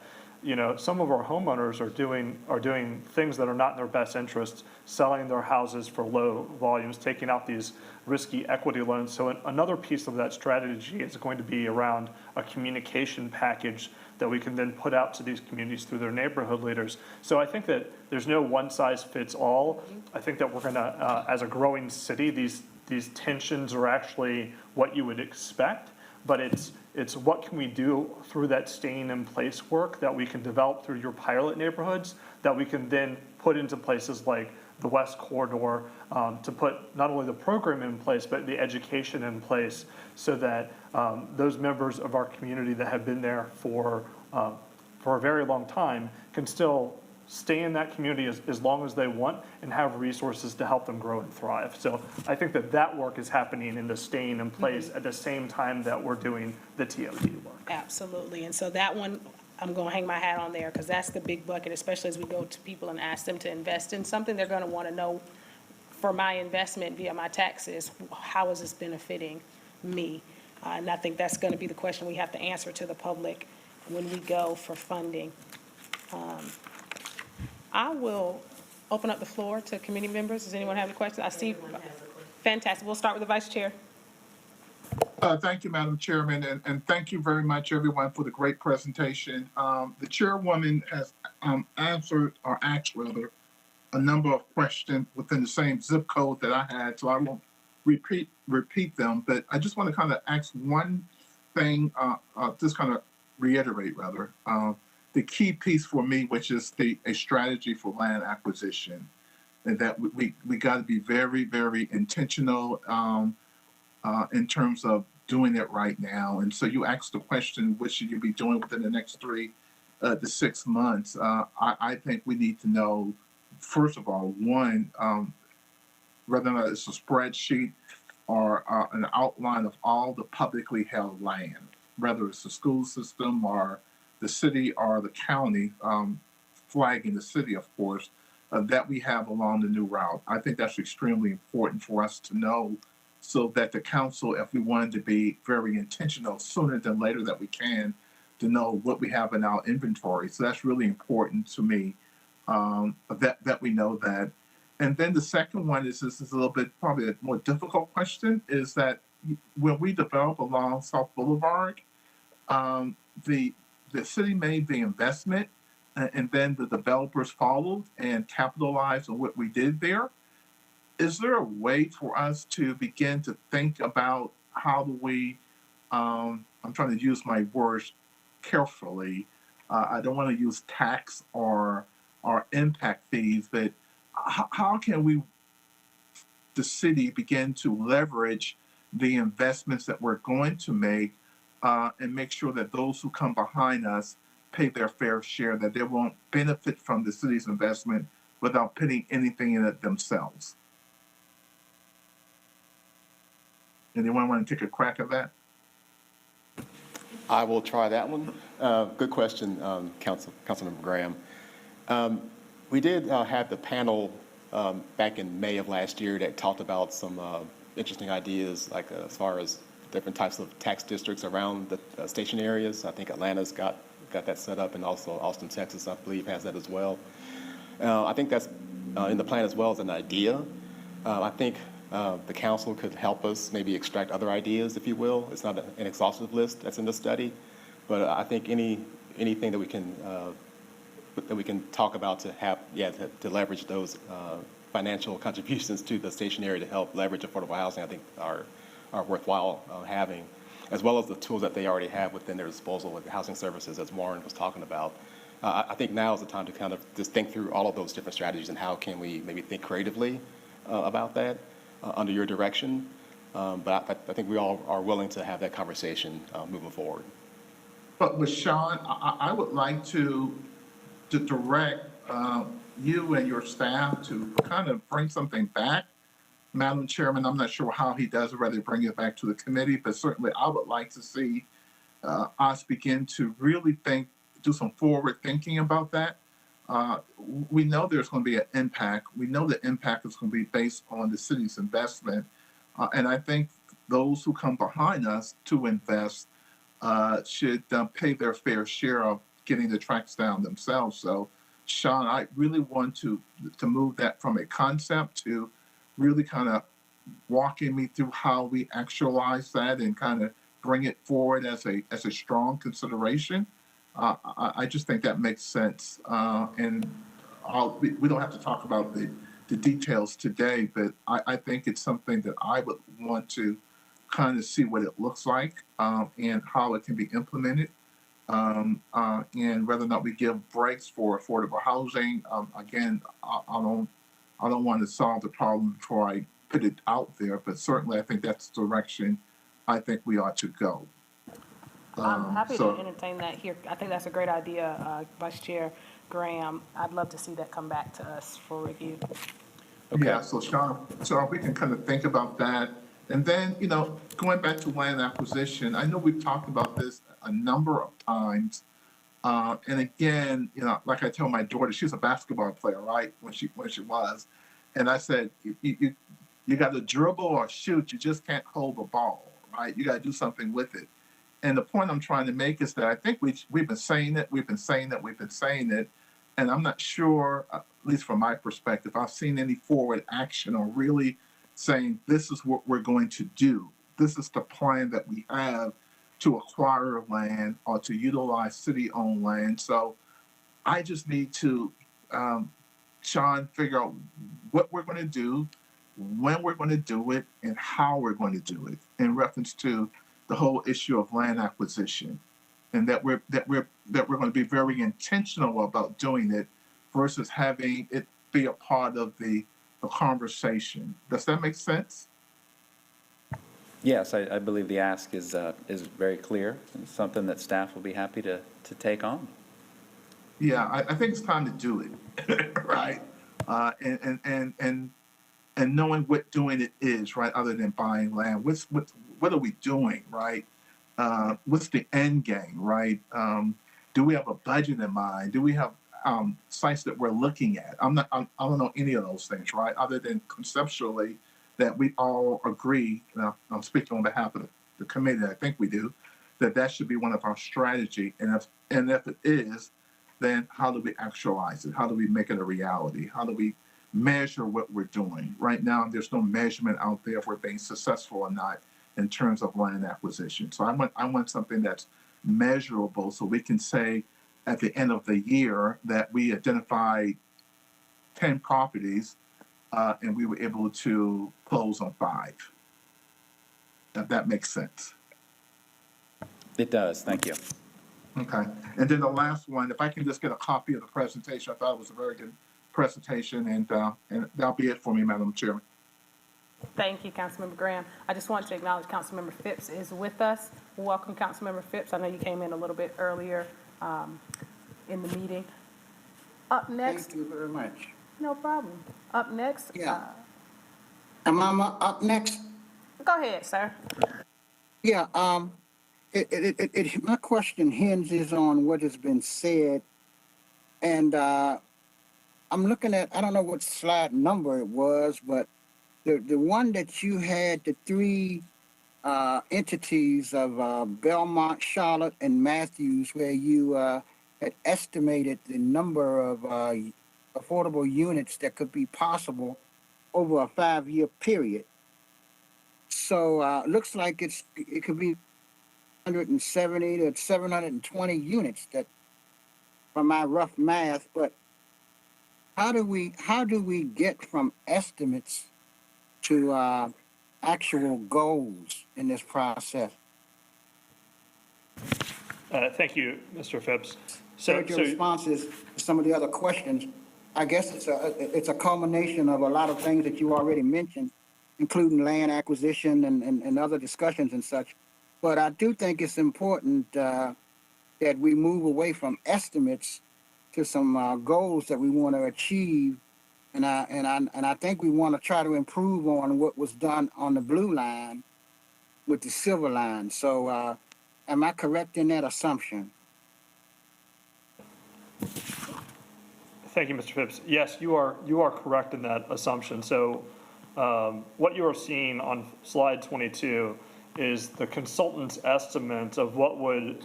some of our homeowners are doing things that are not in their best interests, selling their houses for low volumes, taking out these risky equity loans. So another piece of that strategy is going to be around a communication package that we can then put out to these communities through their neighborhood leaders. So I think that there's no one size fits all. I think that we're gonna, as a growing city, these tensions are actually what you would expect, but it's what can we do through that staying in place work that we can develop through your pilot neighborhoods that we can then put into places like the West Corridor, to put not only the program in place, but the education in place so that those members of our community that have been there for a very long time can still stay in that community as long as they want and have resources to help them grow and thrive. So I think that work is happening in the staying in place at the same time that we're doing the TOD work. Absolutely. And so that one, I'm going to hang my hat on there because that's the big bucket, especially as we go to people and ask them to invest in something. They're going to want to know, for my investment via my taxes, how is this benefiting me? And I think that's going to be the question we have to answer to the public when we go for funding. I will open up the floor to committee members. Does anyone have any questions? I see. Fantastic. We'll start with the vice chair. Thank you, Madam Chairman, and thank you very much, everyone, for the great presentation. The chairwoman has answered, or asked rather, a number of questions within the same zip code that I had, so I won't repeat them, but I just want to kind of ask one thing, just kind of reiterate rather, the key piece for me, which is a strategy for land acquisition, and that we got to be very, very intentional in terms of doing it right now. And so you asked the question, what should you be doing within the next 3 to 6 months? I think we need to know, first of all, one, whether or not it's a spreadsheet or an outline of all the publicly held land, whether it's the school system or the city or the county, flagging the city, of course, that we have along the new route. I think that's extremely important for us to know so that the council, if we wanted to be very intentional sooner than later that we can, to know what we have in our inventory. So that's really important to me, that we know that. And then the second one is, this is a little bit probably a more difficult question, is that when we develop along South Boulevard, the city made the investment and then the developers followed and capitalized on what we did there. Is there a way for us to begin to think about how do we, I'm trying to use my words carefully, I don't want to use tax or impact fees, but how can we, the city, begin to leverage the investments that we're going to make and make sure that those who come behind us pay their fair share, that they won't benefit from the city's investment without putting anything in it themselves? Anyone want to take a crack at that? I will try that one. Good question, Councilmember Graham. We did have the panel back in May of last year that talked about some interesting ideas, like as far as different types of tax districts around the station areas. I think Atlanta's got that set up, and also Austin, Texas, I believe, has that as well. I think that's in the plan as well as an idea. I think the council could help us maybe extract other ideas, if you will. It's not an exhaustive list that's in the study, but I think anything that we can talk about to leverage those financial contributions to the station area to help leverage affordable housing, I think are worthwhile having, as well as the tools that they already have within their disposal, like the housing services, as Warren was talking about. I think now is the time to kind of just think through all of those different strategies and how can we maybe think creatively about that under your direction. But I think we all are willing to have that conversation moving forward. But with Sean, I would like to direct you and your staff to kind of bring something back. Madam Chairman, I'm not sure how he does it, whether bring it back to the committee, but certainly I would like to see us begin to really do some forward thinking about that. We know there's going to be an impact. We know the impact is going to be based on the city's investment. And I think those who come behind us to invest should pay their fair share of getting the tracks down themselves. So, Sean, I really want to move that from a concept to really kind of walking me through how we actualize that and kind of bring it forward as a strong consideration. I just think that makes sense, and we don't have to talk about the details today, but I think it's something that I would want to kind of see what it looks like and how it can be implemented, and whether or not we give breaks for affordable housing. Again, I don't want to solve the problem before I put it out there, but certainly I think that's the direction I think we ought to go. I'm happy so- to entertain that here. I think that's a great idea, Vice Chair Graham. I'd love to see that come back to us for review. Okay. Yeah, so Sean, so we can kind of think about that. And then, going back to land acquisition, I know we've talked about this a number of times. And again, like I tell my daughter, she's a basketball player, right? When she was. And I said, you got to dribble or shoot. You just can't hold the ball, right? You got to do something with it. And the point I'm trying to make is that I think we've been saying it, and I'm not sure, at least from my perspective, I've seen any forward action or really saying this is what we're going to do. This is the plan that we have to acquire land or to utilize city-owned land. So I just need to, Sean, figure out what we're going to do, when we're going to do it, and how we're going to do it in reference to the whole issue of land acquisition, and that we're going to be very intentional about doing it versus having it be a part of the conversation. Does that make sense? Yes, I believe the ask is very clear, and something that staff will be happy to take on. Yeah, I think it's time to do it, right? And knowing what doing it is, right? Other than buying land, what are we doing, right? What's the end game, right? Do we have a budget in mind? Do we have sites that we're looking at? I don't know any of those things, right? Other than conceptually that we all agree. I'm speaking on behalf of the committee. I think we do that should be one of our strategy. And if it is, then how do we actualize it? How do we make it a reality? How do we measure what we're doing? Right now, there's no measurement out there if we're being successful or not in terms of land acquisition. So I want something that's measurable so we can say at the end of the year that we identified 10 properties and we were able to close on 5. If that makes sense. It does, thank you. Okay. And then the last one, if I can just get a copy of the presentation, I thought it was a very good presentation, and that'll be it for me, Madam Chairman. Thank you, Councilmember Graham. I just want to acknowledge Councilmember Phipps is with us. Welcome, Councilmember Phipps. I know you came in a little bit earlier in the meeting. Up next. Thank you very much. No problem. Up next. Yeah. Am I up next? Go ahead, sir. Yeah, my question hinges on what has been said, and I'm looking at, I don't know what slide number it was, but the one that you had, the 3 entities of Belmont, Charlotte, and Matthews, where you had estimated the number of affordable units that could be possible over a 5-year period. So looks like it could be 170 to 720 units, that from my rough math. But how do we get from estimates to actual goals in this process? Thank you, Mr. Phipps. Your responses to some of the other questions, I guess it's a culmination of a lot of things that you already mentioned, including land acquisition and other discussions and such. But I do think it's important that we move away from estimates to some goals that we want to achieve, and I think we want to try to improve on what was done on the blue line with the silver line. So, am I correct in that assumption? Thank you, Mr. Phipps. Yes, you are correct in that assumption. So what you are seeing on slide 22 is the consultant's estimate of what would,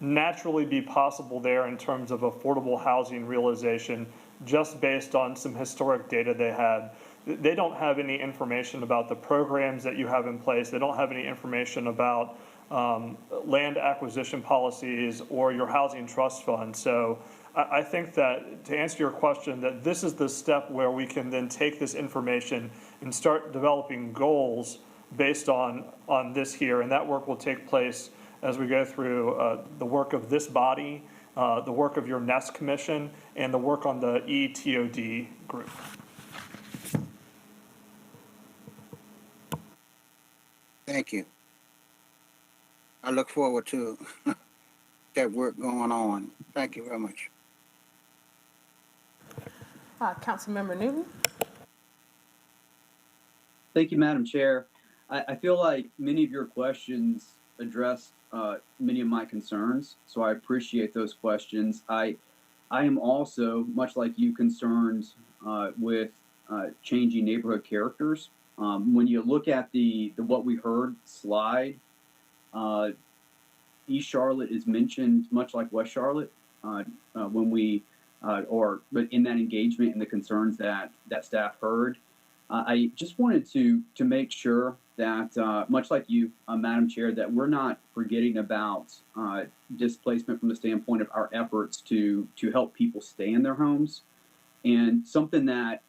naturally be possible there in terms of affordable housing realization, just based on some historic data they had. They don't have any information about the programs that you have in place. They don't have any information about land acquisition policies or your housing trust fund. So I think that, to answer your question, that this is the step where we can then take this information and start developing goals based on this here. And that work will take place as we go through the work of this body, the work of your NEST commission, and the work on the ETOD group. Thank you. I look forward to that work going on. Thank you very much. Councilmember Newton. Thank you, Madam Chair. I feel like many of your questions addressed many of my concerns, so I appreciate those questions. I am also, much like you, concerned with changing neighborhood characters. When you look at the what we heard slide, East Charlotte is mentioned much like West Charlotte when we, but in that engagement and the concerns that staff heard. I just wanted to make sure that, much like you, Madam Chair, that we're not forgetting about displacement from the standpoint of our efforts to help people stay in their homes. And something that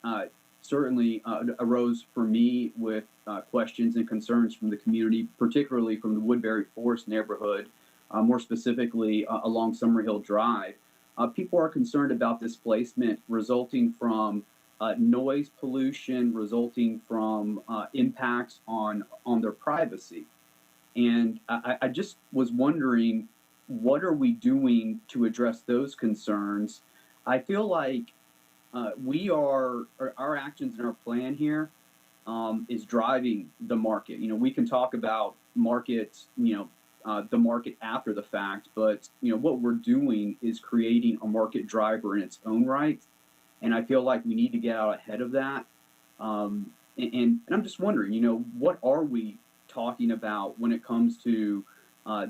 certainly arose for me with questions and concerns from the community, particularly from the Woodbury Forest neighborhood, more specifically along Summerhill Drive. People are concerned about displacement resulting from noise pollution, resulting from impacts on their privacy. And I just was wondering, what are we doing to address those concerns? I feel like our actions and our plan here is driving the market. We can talk about markets, the market after the fact, but what we're doing is creating a market driver in its own right. And I feel like we need to get out ahead of that. And I'm just wondering, what are we talking about when it comes to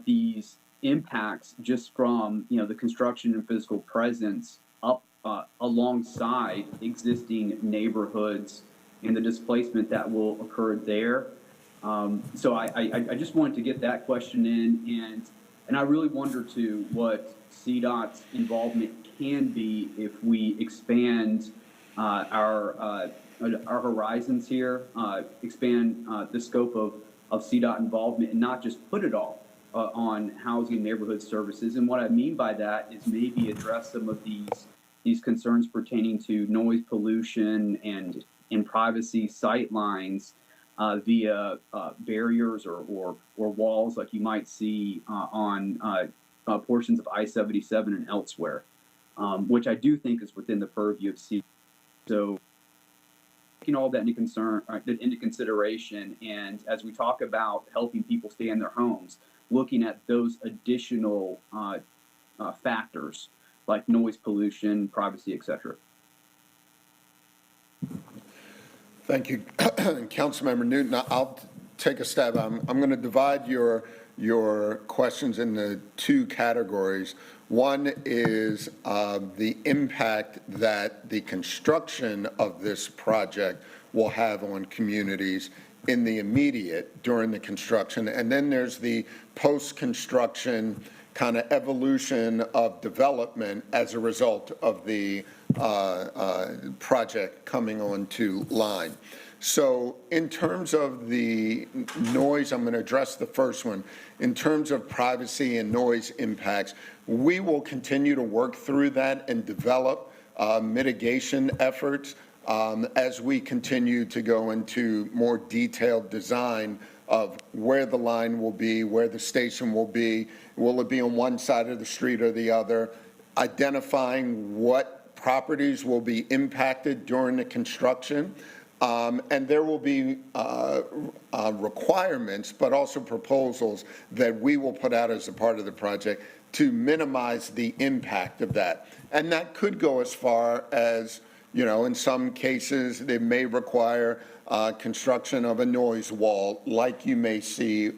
these impacts just from, the construction and physical presence up alongside existing neighborhoods and the displacement that will occur there. So I just wanted to get that question in, and I really wonder too what CDOT's involvement can be if we expand our horizons here, expand the scope of CDOT involvement, and not just put it all on housing and neighborhood services. And what I mean by that is maybe address some of these concerns pertaining to noise pollution and privacy sight lines via barriers or walls like you might see on portions of I-77 and elsewhere, which I do think is within the purview of CDOT. So taking all that into consideration, and as we talk about helping people stay in their homes, looking at those additional factors like noise pollution, privacy, etc. Thank you, Councilmember Newton. I'll take a stab. I'm going to divide your questions into two categories. One is the impact that the construction of this project will have on communities in the immediate during the construction. And then there's the post-construction kind of evolution of development as a result of the project coming onto line. So in terms of the noise, I'm going to address the first one. In terms of privacy and noise impacts, we will continue to work through that and develop mitigation efforts as we continue to go into more detailed design of where the line will be, where the station will be, will it be on one side of the street or the other, identifying what properties will be impacted during the construction. And there will be requirements, but also proposals that we will put out as a part of the project to minimize the impact of that. And that could go as far as, You know, in some cases, they may require construction of a noise wall like you may see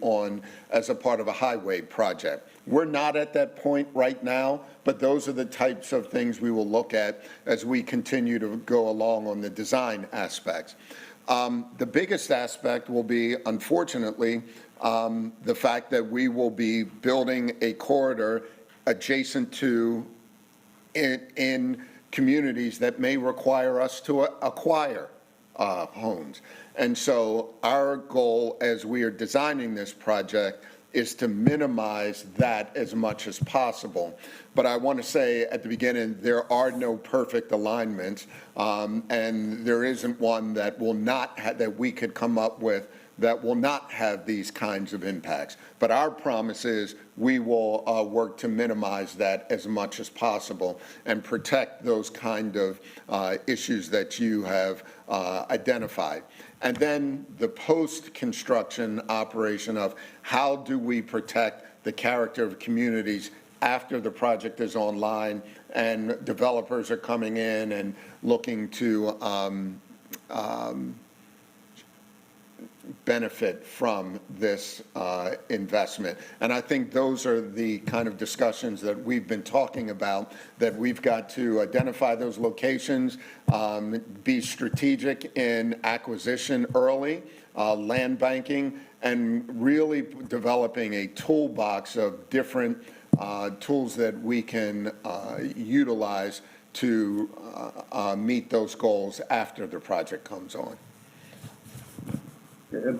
as a part of a highway project. We're not at that point right now, but those are the types of things we will look at as we continue to go along on the design aspects. The biggest aspect will be, unfortunately, the fact that we will be building a corridor adjacent to in communities that may require us to acquire homes. And so our goal as we are designing this project is to minimize that as much as possible. But I want to say at the beginning, there are no perfect alignments, and there isn't one that will not that we could come up with that will not have these kinds of impacts. But our promise is we will work to minimize that as much as possible and protect those kind of issues that you have identified. And then the post-construction operation of how do we protect the character of communities after the project is online and developers are coming in and looking to benefit from this investment. And I think those are the kind of discussions that we've been talking about, that we've got to identify those locations, be strategic in acquisition early, land banking, and really developing a toolbox of different tools that we can utilize to meet those goals after the project comes on.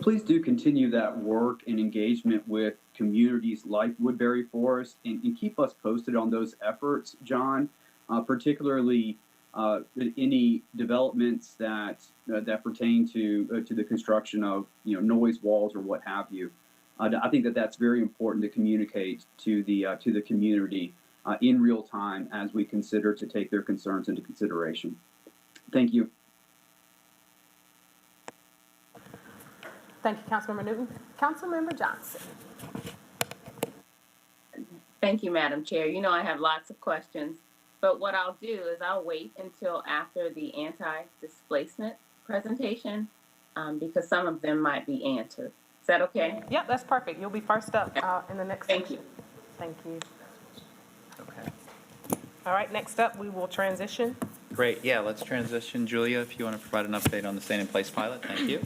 Please do continue that work and engagement with communities like Woodbury Forest and keep us posted on those efforts, John, particularly any developments that pertain to the construction of noise walls or what have you. I think that's very important to communicate to the community in real time as we consider to take their concerns into consideration. Thank you. Thank you, Councilmember Newton. Councilmember Johnson. Thank you, Madam Chair. You know I have lots of questions, but what I'll do is I'll wait until after the anti-displacement presentation because some of them might be answered. Is that okay? Yep, that's perfect. You'll be first up in the next Thank section. you. Thank you. Okay. All right, next up, we will transition. Great. Yeah, let's transition. Julia, if you want to provide an update on the stay-in-place pilot. Thank you.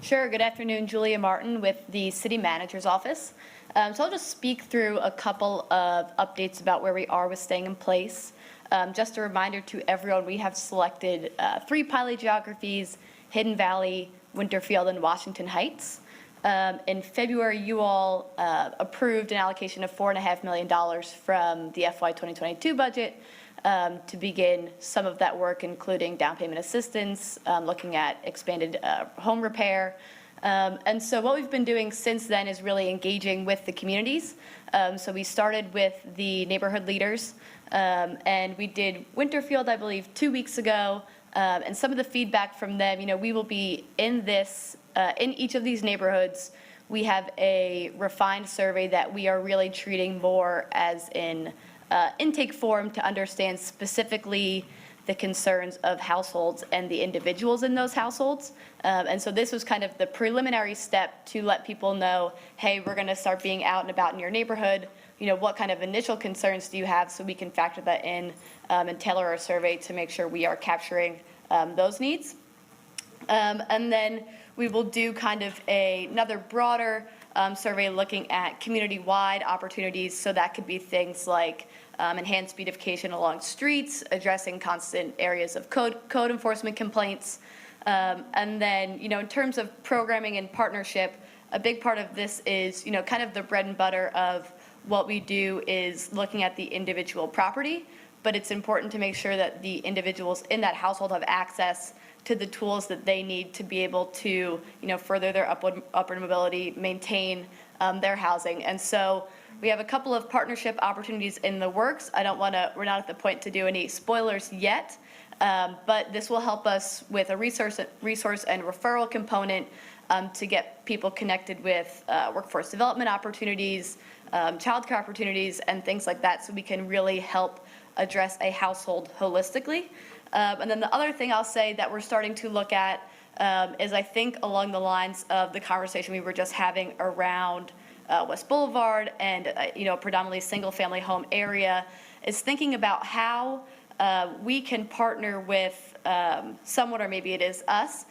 Sure. Good afternoon, Julia Martin with the City Manager's Office. So I'll just speak through a couple of updates about where we are with staying in place. Just a reminder to everyone, we have selected 3 pilot geographies: Hidden Valley, Winterfield, and Washington Heights. In February, you all approved an allocation of $4.5 million from the FY 2022 budget to begin some of that work, including down payment assistance, looking at expanded home repair. And so what we've been doing since then is really engaging with the communities. So we started with the neighborhood leaders, and we did Winterfield, I believe, 2 weeks ago. And some of the feedback from them, we will be in each of these neighborhoods. We have a refined survey that we are really treating more as in intake form to understand specifically the concerns of households and the individuals in those households. And so this was kind of the preliminary step to let people know, hey, we're going to start being out and about in your neighborhood. What kind of initial concerns do you have, so we can factor that in and tailor our survey to make sure we are capturing those needs. And then we will do kind of another broader survey looking at community-wide opportunities. So that could be things like enhanced beautification along streets, addressing constant areas of code enforcement complaints. And then, in terms of programming and partnership, a big part of this is, kind of the bread and butter of what we do is looking at the individual property, but it's important to make sure that the individuals in that household have access to the tools that they need to be able to, further their upward mobility, maintain their housing. And so we have a couple of partnership opportunities in the works. We're not at the point to do any spoilers yet, but this will help us with a resource and referral component to get people connected with workforce development opportunities, childcare opportunities, and things like that, so we can really help address a household holistically. And then the other thing I'll say that we're starting to look at is I think along the lines of the conversation we were just having around West Boulevard and, predominantly single-family home area, is thinking about how we can partner with someone, or maybe it is us,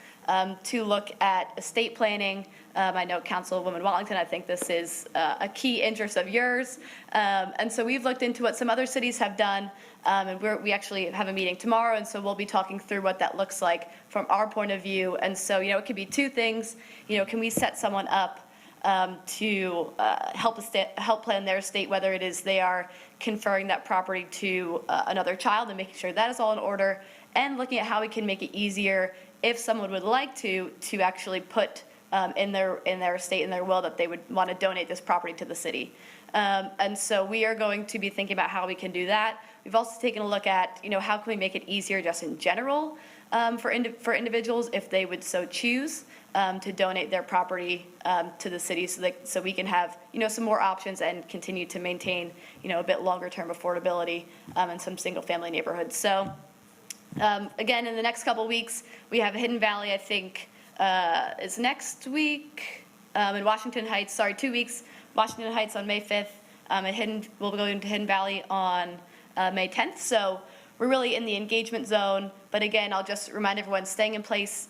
to look at estate planning. I know Councilwoman Wallington, I think this is a key interest of yours. And so we've looked into what some other cities have done, and we actually have a meeting tomorrow, and so we'll be talking through what that looks like from our point of view. And so, it could be two things. Can we set someone up to help plan their estate, whether it is they are conferring that property to another child and making sure that is all in order, and looking at how we can make it easier if someone would like to actually put in their estate, in their will, that they would want to donate this property to the city. And so we are going to be thinking about how we can do that. We've also taken a look at, how can we make it easier just in general for individuals if they would so choose to donate their property to the city, so we can have, some more options and continue to maintain, a bit longer term affordability in some single family neighborhoods. So again, in the next couple weeks, we have Hidden Valley, I think, is next week, in Washington Heights, 2 weeks, Washington Heights on May 5th, and we'll be going to Hidden Valley on May 10th. So we're really in the engagement zone. But again, I'll just remind everyone, staying in place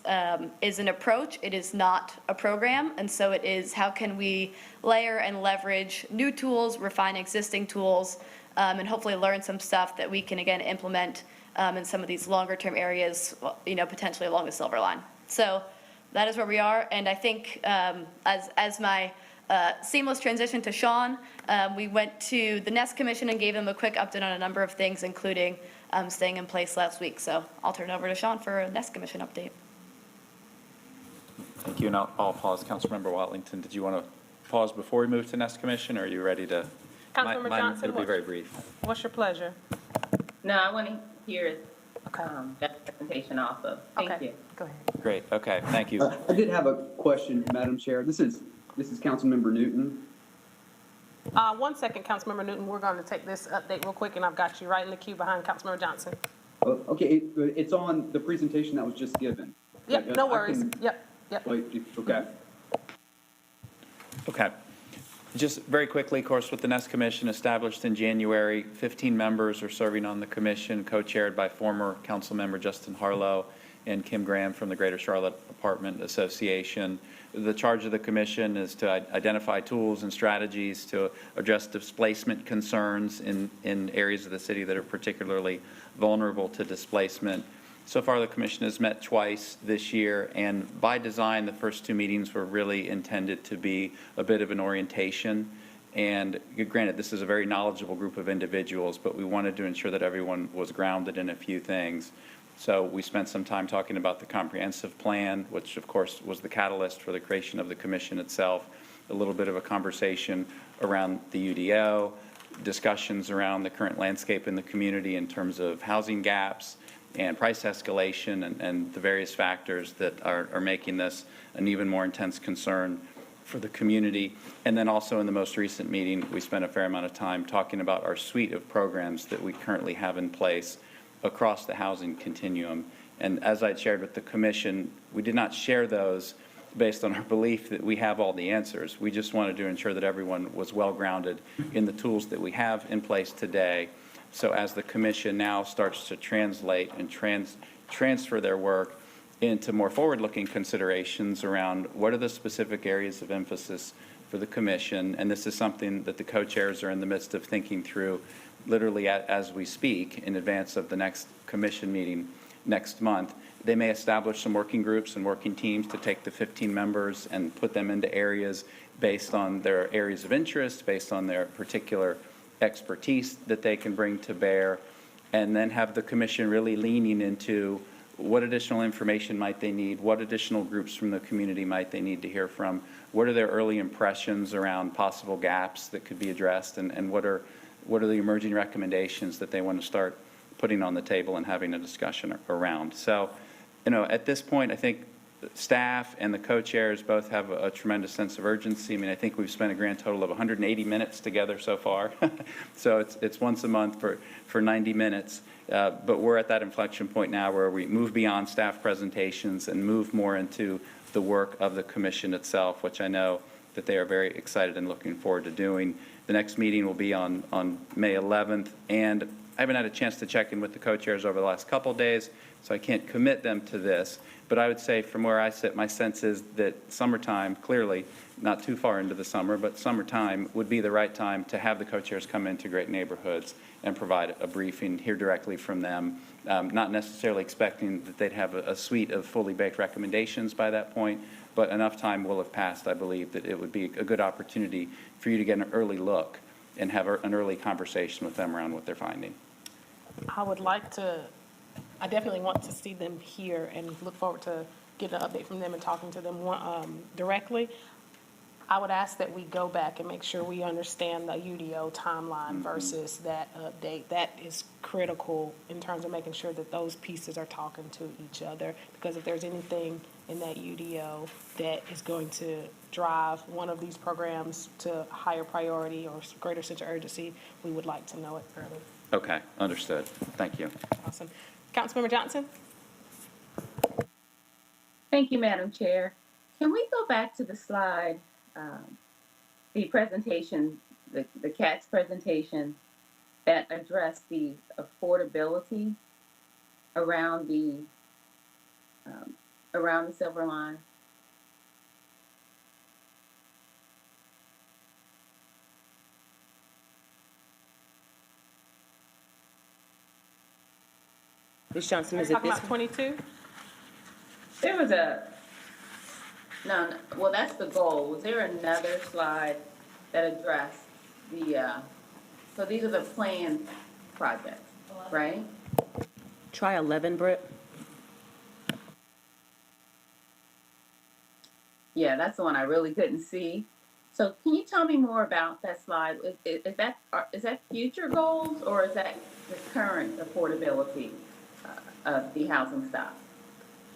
is an approach. It is not a program. And so it is, how can we layer and leverage new tools, refine existing tools, and hopefully learn some stuff that we can, again, implement in some of these longer term areas, potentially along the Silver Line. So that is where we are. And I think as my seamless transition to Sean, we went to the Nest Commission and gave them a quick update on a number of things, including staying in place last week. So I'll turn it over to Sean for a Nest Commission update. Thank you, and I'll pause. Councilmember Watlington, did you want to pause before we move to Nest Commission, or are you ready to? Councilmember Johnson, It'll be very brief. What's your pleasure? No, I want to hear Okay. that presentation also. Thank Okay. you. Go ahead. Great, okay, thank you. I did have a question, Madam Chair. This is Councilmember Newton. 1 second, Councilmember Newton. We're going to take this update real quick, and I've got you right in the queue behind Councilmember Johnson. Okay, it's on the presentation that was just given. Yep, no I worries. can- Yep. Wait, okay. Okay. Just very quickly, of course, with the Nest Commission established in January, 15 members are serving on the commission, co-chaired by former council member Justin Harlow and Kim Graham from the Greater Charlotte Apartment Association. The charge of the commission is to identify tools and strategies to address displacement concerns in areas of the city that are particularly vulnerable to displacement. So far, the commission has met twice this year, and by design, the first two meetings were really intended to be a bit of an orientation. And granted, this is a very knowledgeable group of individuals, but we wanted to ensure that everyone was grounded in a few things. So we spent some time talking about the comprehensive plan, which of course was the catalyst for the creation of the commission itself, a little bit of a conversation around the UDO, discussions around the current landscape in the community in terms of housing gaps and price escalation and the various factors that are making this an even more intense concern for the community. And then also in the most recent meeting, we spent a fair amount of time talking about our suite of programs that we currently have in place across the housing continuum. And as I shared with the commission, we did not share those based on our belief that we have all the answers. We just wanted to ensure that everyone was well grounded in the tools that we have in place today. So as the commission now starts to translate and transfer their work into more forward-looking considerations around what are the specific areas of emphasis for the commission, and this is something that the co-chairs are in the midst of thinking through literally as we speak in advance of the next commission meeting next month. They may establish some working groups and working teams to take the 15 members and put them into areas based on their areas of interest, based on their particular expertise that they can bring to bear, and then have the commission really leaning into what additional information might they need, what additional groups from the community might they need to hear from, what are their early impressions around possible gaps that could be addressed, and what are the emerging recommendations that they want to start putting on the table and having a discussion around. So, at this point, I think staff and the co-chairs both have a tremendous sense of urgency. I mean, I think we've spent a grand total of 180 minutes together so far. So it's once a month for 90 minutes. But we're at that inflection point now where we move beyond staff presentations and move more into the work of the commission itself, which I know that they are very excited and looking forward to doing. The next meeting will be on May 11th, and I haven't had a chance to check in with the co-chairs over the last couple of days, so I can't commit them to this. But I would say from where I sit, my sense is that summertime, clearly, not too far into the summer, but summertime would be the right time to have the co-chairs come into Great Neighborhoods and provide a briefing, hear directly from them, not necessarily expecting that they'd have a suite of fully baked recommendations by that point, but enough time will have passed, I believe, that it would be a good opportunity for you to get an early look and have an early conversation with them around what they're finding. I definitely want to see them here and look forward to getting an update from them and talking to them directly. I would ask that we go back and make sure we understand the UDO timeline versus that update. That is critical in terms of making sure that those pieces are talking to each other, because if there's anything in that UDO that is going to drive one of these programs to higher priority or greater sense of urgency, we would like to know it early. Okay, understood. Thank you. Awesome. Councilmember Johnson? Thank you, Madam Chair. Can we go back to the slide, the presentation, the CATS presentation that addressed the affordability around the Silver Line? Ms. Johnson, is it Talking this about one? 22? There was no, well, that's the goal. Was there another slide that addressed so these are the planned projects, right? Try 11, Britt. Yeah, that's the one I really couldn't see. So can you tell me more about that slide? Is that future goals, or is that the current affordability of the housing stock?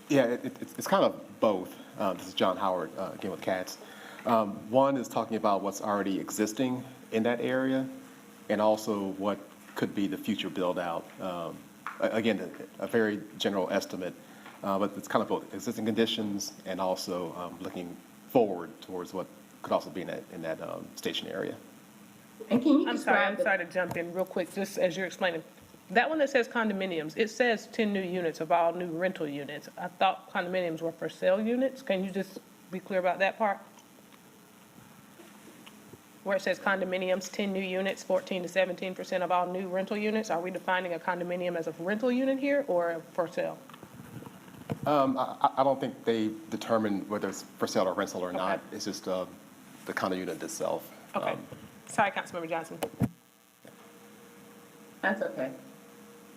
Yeah, it's kind of both. This is John Howard, again with CATS. One is talking about what's already existing in that area, and also what could be the future build-out. Again, a very general estimate, but it's kind of both existing conditions and also looking forward towards what could also be in that station area. And can you I'm describe sorry to jump in real quick, just as you're explaining. That one that says condominiums, it says 10 new units of all new rental units. I thought condominiums were for sale units. Can you just be clear about that part? Where it says condominiums, 10 new units, 14 to 17% of all new rental units. Are we defining a condominium as a rental unit here or for sale? I don't think they determine whether it's for sale or rental or not. Okay. It's just the condo unit itself. Okay. Sorry, Councilmember Johnson. That's okay.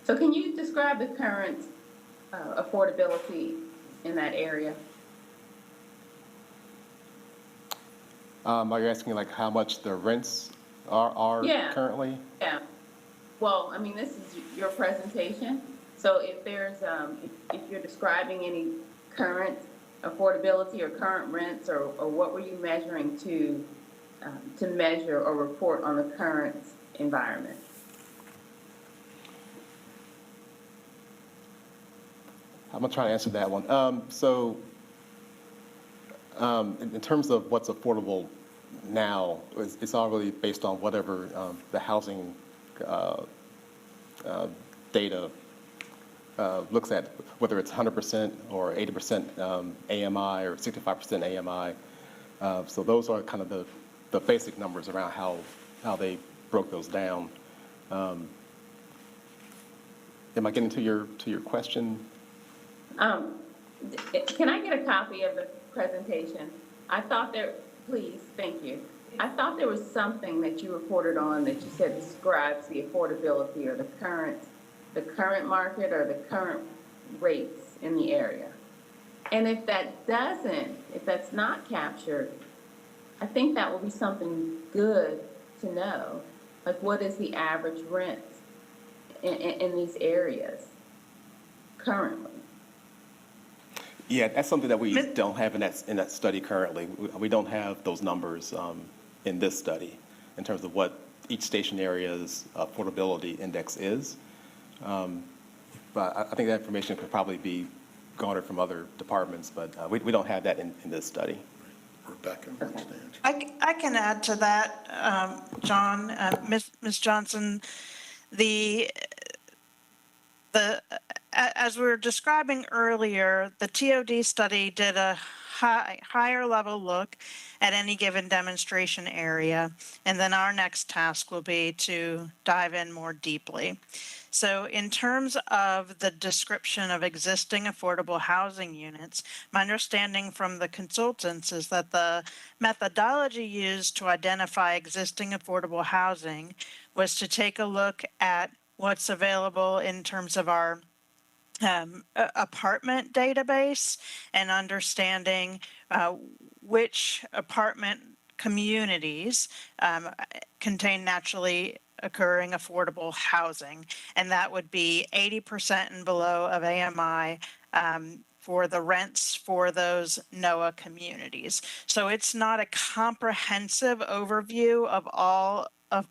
So can you describe the current affordability in that area? Are you asking like how much the rents are Yeah. currently? Yeah. Well, I mean, this is your presentation. So if there's, if you're describing any current affordability or current rents, or what were you measuring to measure or report on the current environment? I'm gonna try to answer that one. In terms of what's affordable now, it's all really based on whatever the housing data looks at, whether it's 100% or 80% AMI or 65% AMI. So those are kind of the basic numbers around how they broke those down. Am I getting to your question? Can I get a copy of the presentation? I thought please, thank you. I thought there was something that you reported on that you said describes the affordability or the current market or the current rates in the area. And if that's not captured, I think that will be something good to know. Like, what is the average rent in these areas currently? Yeah, that's something that we Ms. don't have in that study currently. We don't have those numbers in this study in terms of what each station area's affordability index is. But I think that information could probably be garnered from other departments, but we don't have that in this study. Rebecca, understands. I can add to that, John, Ms. Johnson, as we were describing earlier, the TOD study did a higher level look at any given demonstration area, and then our next task will be to dive in more deeply. So in terms of the description of existing affordable housing units, my understanding from the consultants is that the methodology used to identify existing affordable housing was to take a look at what's available in terms of our apartment database and understanding which apartment communities contain naturally occurring affordable housing, and that would be 80% and below of AMI for the rents for those NOAA communities. So it's not a comprehensive overview of all of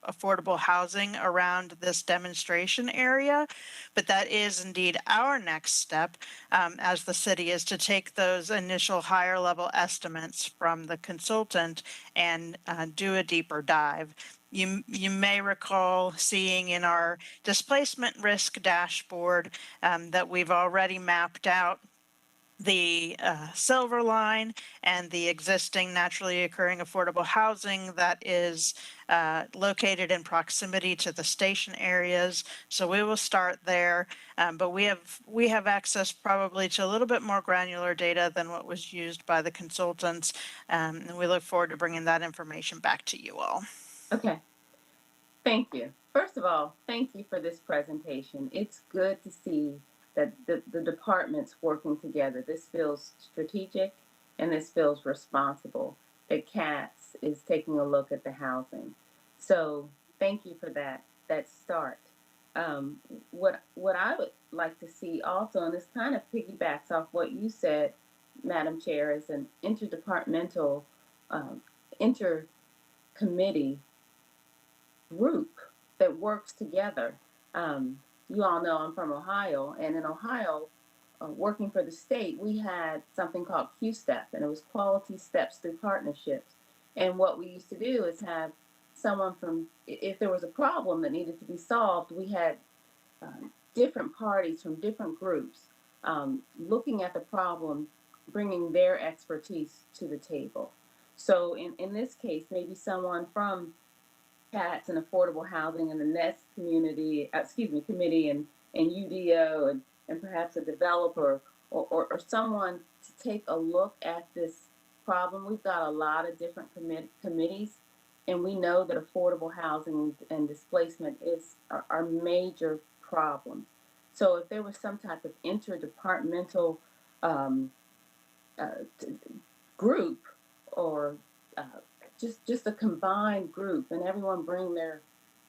affordable housing around this demonstration area, but that is indeed our next step as the city, is to take those initial higher level estimates from the consultant and do a deeper dive. You may recall seeing in our displacement risk dashboard that we've already mapped out the Silver Line and the existing naturally occurring affordable housing that is located in proximity to the station areas. So we will start there, but we have access probably to a little bit more granular data than what was used by the consultants, and we look forward to bringing that information back to you all. Okay. Thank you. First of all, thank you for this presentation. It's good to see that the departments working together. This feels strategic and this feels responsible. That CATS is taking a look at the housing. So thank you for that start. What I would like to see also, and this kind of piggybacks off what you said, Madam Chair, is an interdepartmental, intercommittee group that works together. You all know I'm from Ohio, and in Ohio, working for the state, we had something called Q-STEP, and it was quality steps through partnerships. And what we used to do is have someone from, if there was a problem that needed to be solved, we had different parties from different groups looking at the problem, bringing their expertise to the table. So in this case, maybe someone from CATS and affordable housing and the NEST community, committee and UDO and perhaps a developer or someone to take a look at this problem. We've got a lot of different committees, and we know that affordable housing and displacement is our major problem. So if there was some type of interdepartmental group or just a combined group, and everyone bring their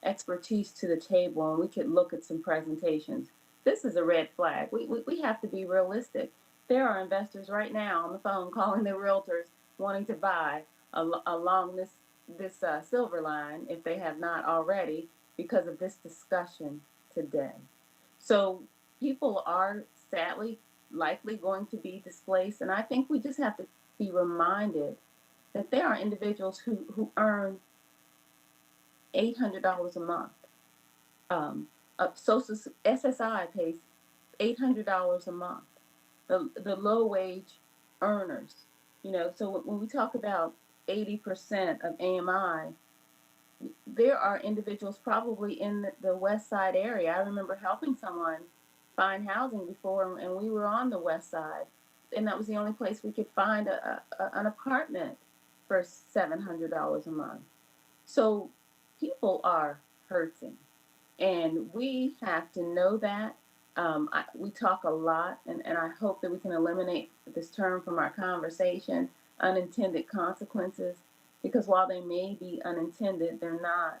expertise to the table, and we could look at some presentations. This is a red flag. We have to be realistic. There are investors right now on the phone calling their realtors wanting to buy along this Silver Line, if they have not already, because of this discussion today. So people are sadly likely going to be displaced, and I think we just have to be reminded that there are individuals who earn $800 a month. SSI pays $800 a month. The low wage earners, so when we talk about 80% of AMI, there are individuals probably in the West Side area. I remember helping someone find housing before, and we were on the West Side, and that was the only place we could find an apartment for $700 a month. So people are hurting, and we have to know that. We talk a lot, and I hope that we can eliminate this term from our conversation, unintended consequences, because while they may be unintended, they're not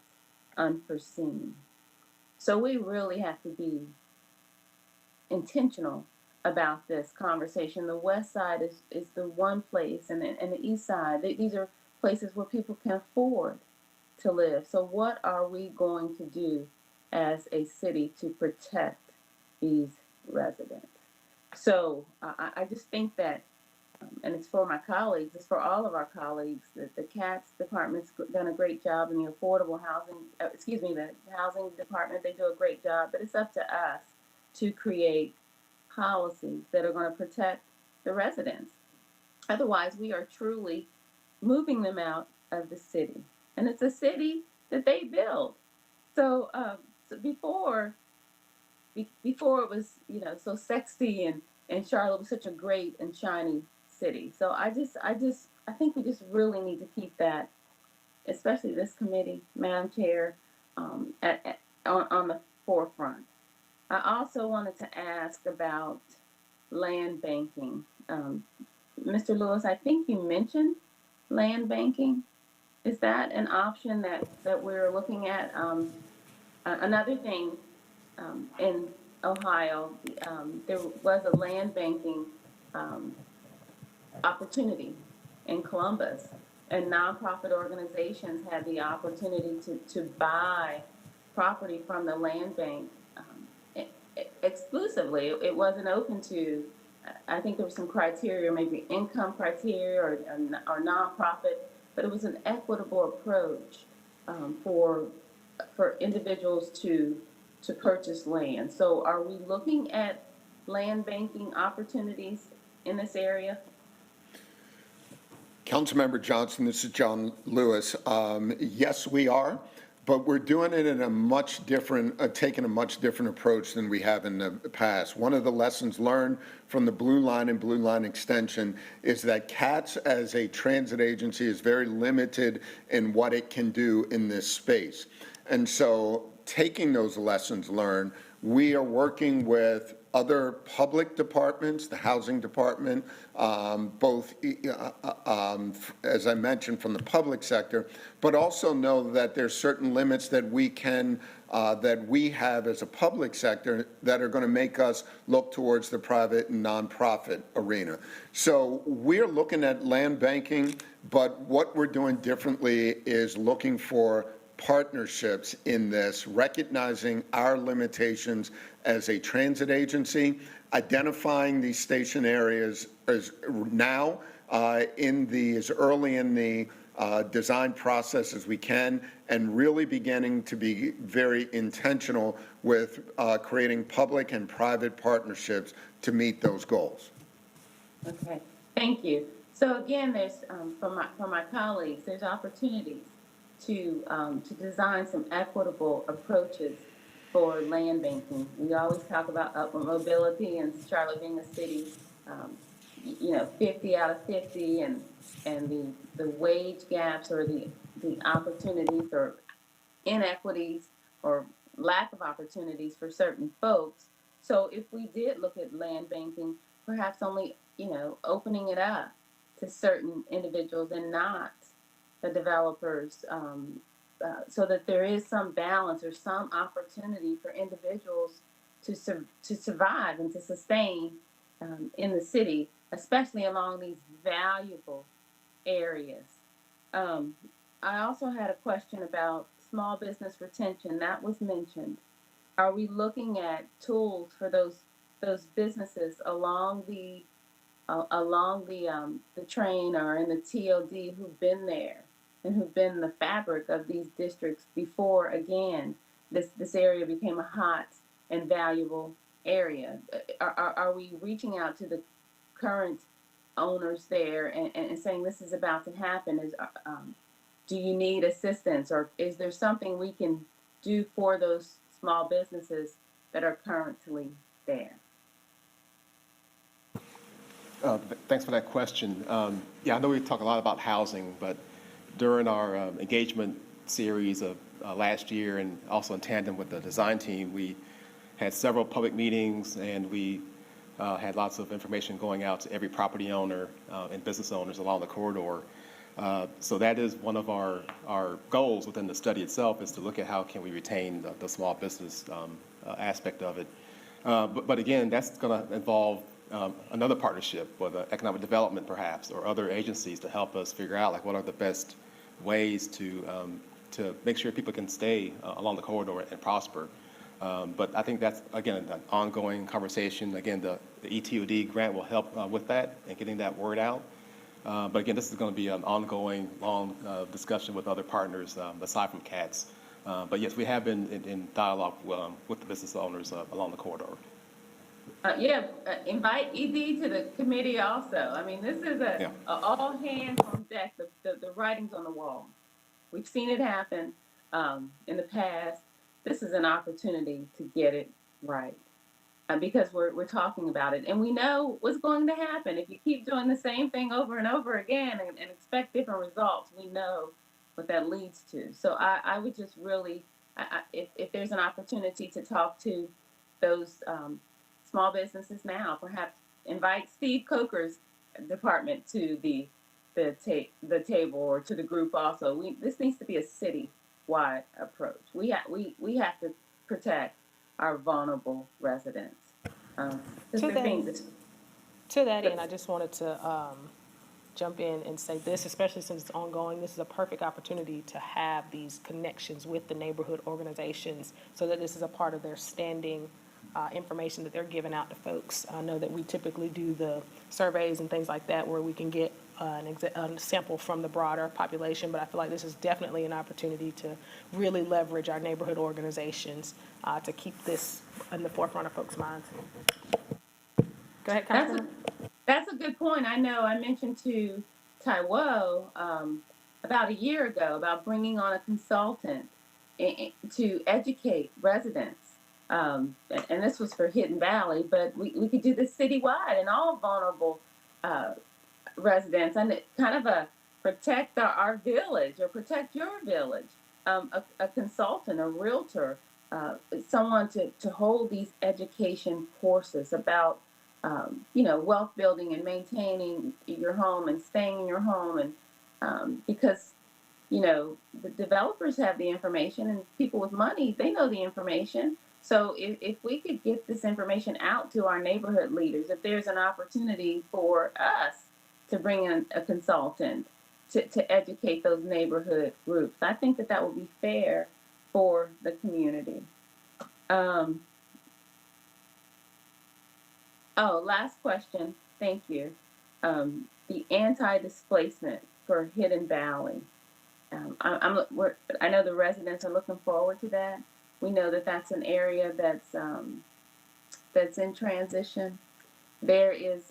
unforeseen. So we really have to be intentional about this conversation. The west side is the one place, and the east side, these are places where people can afford to live. So what are we going to do as a city to protect these residents? So I just think that, and it's for my colleagues, it's for all of our colleagues, that the CATS department's done a great job in the affordable housing, the housing department, they do a great job, but it's up to us to create policies that are going to protect the residents. Otherwise, we are truly moving them out of the city. And it's a city that they build. So, before it was, so sexy and Charlotte was such a great and shiny city. So I think we just really need to keep that, especially this committee, Madam Chair, on the forefront. I also wanted to ask about land banking. Mr. Lewis, I think you mentioned land banking. Is that an option that we're looking at? Another thing, in Ohio, there was a land banking opportunity in Columbus, and nonprofit organizations had the opportunity to buy property from the land bank exclusively. It wasn't open to, I think there was some criteria, maybe income criteria or nonprofit, but it was an equitable approach for individuals to purchase land. So are we looking at land banking opportunities in this area? Councilmember Johnson, this is John Lewis. Yes, we are, but we're doing it in a much different, taking a much different approach than we have in the past. One of the lessons learned from the Blue Line and Blue Line extension is that CATS as a transit agency is very limited in what it can do in this space. And so taking those lessons learned, we are working with other public departments, the housing department, both, as I mentioned, from the public sector, but also know that there's certain limits that we can, that we have as a public sector that are going to make us look towards the private and nonprofit arena. So we're looking at land banking, but what we're doing differently is looking for partnerships in this, recognizing our limitations as a transit agency, identifying these station areas as now as early in the design process as we can, and really beginning to be very intentional with creating public and private partnerships to meet those goals. Okay, thank you. So again, there's for my colleagues, there's opportunities to design some equitable approaches for land banking. We always talk about upward mobility and Charlotte being a city, 50 out of 50, and the wage gaps or the opportunities or inequities or lack of opportunities for certain folks. So if we did look at land banking, perhaps only, opening it up to certain individuals and not the developers, so that there is some balance or some opportunity for individuals to survive and to sustain in the city, especially along these valuable areas. I also had a question about small business retention. That was mentioned. Are we looking at tools for those businesses along the train or in the TOD who've been there and who've been the fabric of these districts before, again, this area became a hot and valuable area? Are we reaching out to the current owners there and saying this is about to happen? Do you need assistance, or is there something we can do for those small businesses that are currently there? Thanks for that question. Yeah, I know we talk a lot about housing, but during our engagement series of last year and also in tandem with the design team, we had several public meetings, and we had lots of information going out to every property owner and business owners along the corridor. So that is one of our goals within the study itself, is to look at how can we retain the small business aspect of it. But again, that's going to involve another partnership with economic development perhaps, or other agencies to help us figure out like what are the best ways to make sure people can stay along the corridor and prosper. But I think that's, again, an ongoing conversation. Again, the ETOD grant will help with that and getting that word out. But again, this is going to be an ongoing, long discussion with other partners aside from CATS. But yes, we have been in dialogue with the business owners along the corridor. Invite ED to the committee also. I mean, this is a all hands on deck, the writing's on the wall. We've seen it happen in the past. This is an opportunity to get it right because we're talking about it. And we know what's going to happen. If you keep doing the same thing over and over again and expect different results, we know what that leads to. So I would just really, if there's an opportunity to talk to those small businesses now, perhaps invite Steve Coker's department to the table or to the group also. This needs to be a city-wide approach. We have to protect our vulnerable residents. To that end, I just wanted to jump in and say this, especially since it's ongoing, this is a perfect opportunity to have these connections with the neighborhood organizations so that this is a part of their standing information that they're giving out to folks. I know that we typically do the surveys and things like that where we can get a sample from the broader population, but I feel like this is definitely an opportunity to really leverage our neighborhood organizations to keep this in the forefront of folks' minds. Go ahead, Councilwoman. That's a good point. I know I mentioned to Taiwo about a year ago about bringing on a consultant to educate residents. And this was for Hidden Valley, but we could do this citywide and all vulnerable residents, and kind of a protect our village or protect your village. A consultant, a realtor, someone to hold these education courses about wealth building and maintaining your home and staying in your home, and because the developers have the information and people with money, they know the information. So if we could get this information out to our neighborhood leaders, if there's an opportunity for us to bring in a consultant to educate those neighborhood groups, I think that would be fair for the community. Last question. Thank you. The anti-displacement for Hidden Valley. I know the residents are looking forward to that. We know that that's an area that's in transition. There is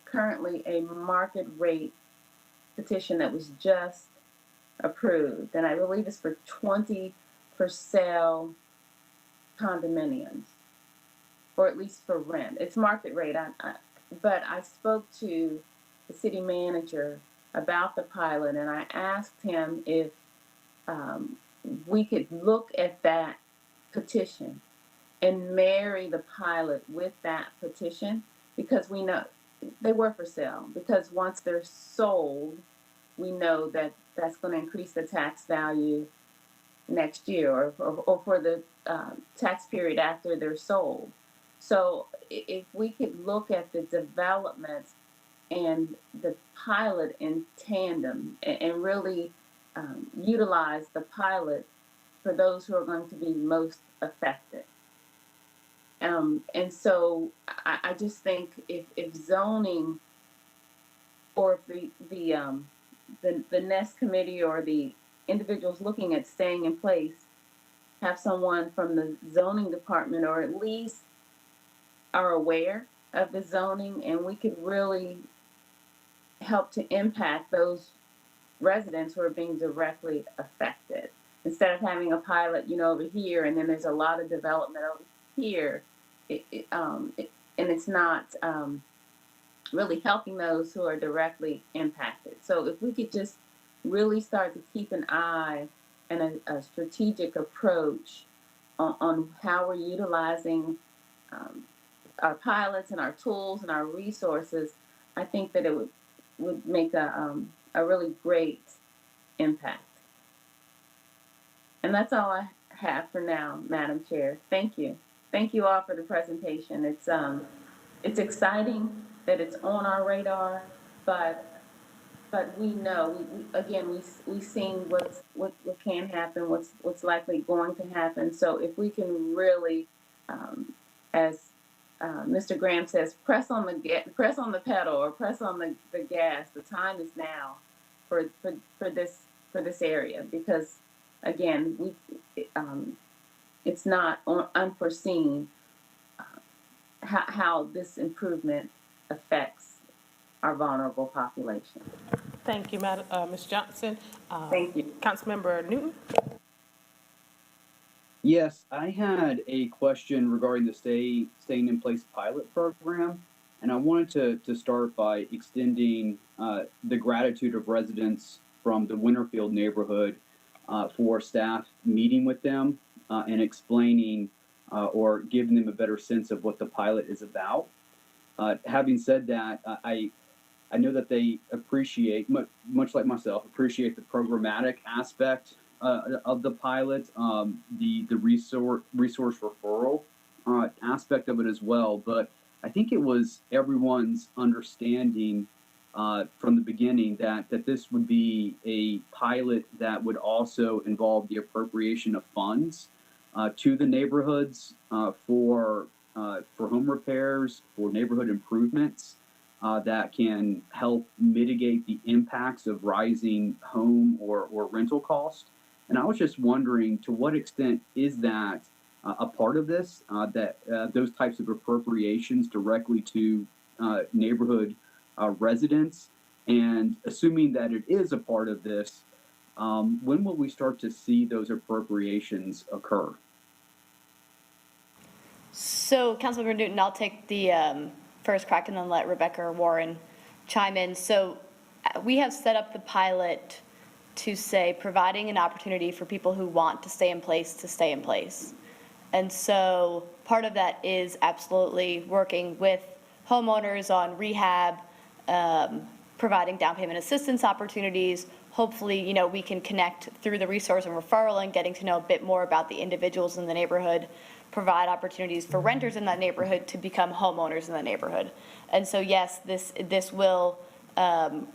currently a market rate petition that was just approved, and I believe it's for 20 for sale condominiums, or at least for rent. It's market rate. But I spoke to the city manager about the pilot, and I asked him if we could look at that petition and marry the pilot with that petition, because we know they were for sale. Because once they're sold, we know that that's going to increase the tax value next year or for the tax period after they're sold. So if we could look at the developments and the pilot in tandem and really utilize the pilot for those who are going to be most affected. And so I just think if zoning or if the NEST committee or the individuals looking at staying in place have someone from the zoning department, or at least are aware of the zoning, and we could really help to impact those residents who are being directly affected. Instead of having a pilot, over here, and then there's a lot of development over here, and it's not really helping those who are directly impacted. So if we could just really start to keep an eye and a strategic approach on how we're utilizing our pilots and our tools and our resources, I think that it would make a really great impact. And that's all I have for now, Madam Chair. Thank you. Thank you all for the presentation. It's exciting that it's on our radar, but we know, we've seen what can happen, what's likely going to happen. So if we can really, as Mr. Graham says, press on the pedal or press on the gas. The time is now for this area, because again, it's not unforeseen how this improvement affects our vulnerable population. Thank you, Madam, Ms. Johnson. Thank you. Councilmember Newton? Yes, I had a question regarding the Staying in Place pilot program, and I wanted to start by extending the gratitude of residents from the Winterfield neighborhood for staff meeting with them and explaining or giving them a better sense of what the pilot is about. Having said that, I know that they appreciate, much like myself, appreciate the programmatic aspect of the pilot, the resource referral aspect of it as well. But I think it was everyone's understanding from the beginning that this would be a pilot that would also involve the appropriation of funds to the neighborhoods for home repairs, for neighborhood improvements. That can help mitigate the impacts of rising home or rental costs. And I was just wondering, to what extent is that a part of this, that those types of appropriations directly to neighborhood residents? And assuming that it is a part of this, when will we start to see those appropriations occur? So, Councilmember Newton, I'll take the first crack and then let Rebecca or Warren chime in. So we have set up the pilot to say providing an opportunity for people who want to stay in place to stay in place. And so part of that is absolutely working with homeowners on rehab, providing down payment assistance opportunities. Hopefully, we can connect through the resource and referral and getting to know a bit more about the individuals in the neighborhood, provide opportunities for renters in that neighborhood to become homeowners in the neighborhood. And so, yes, this will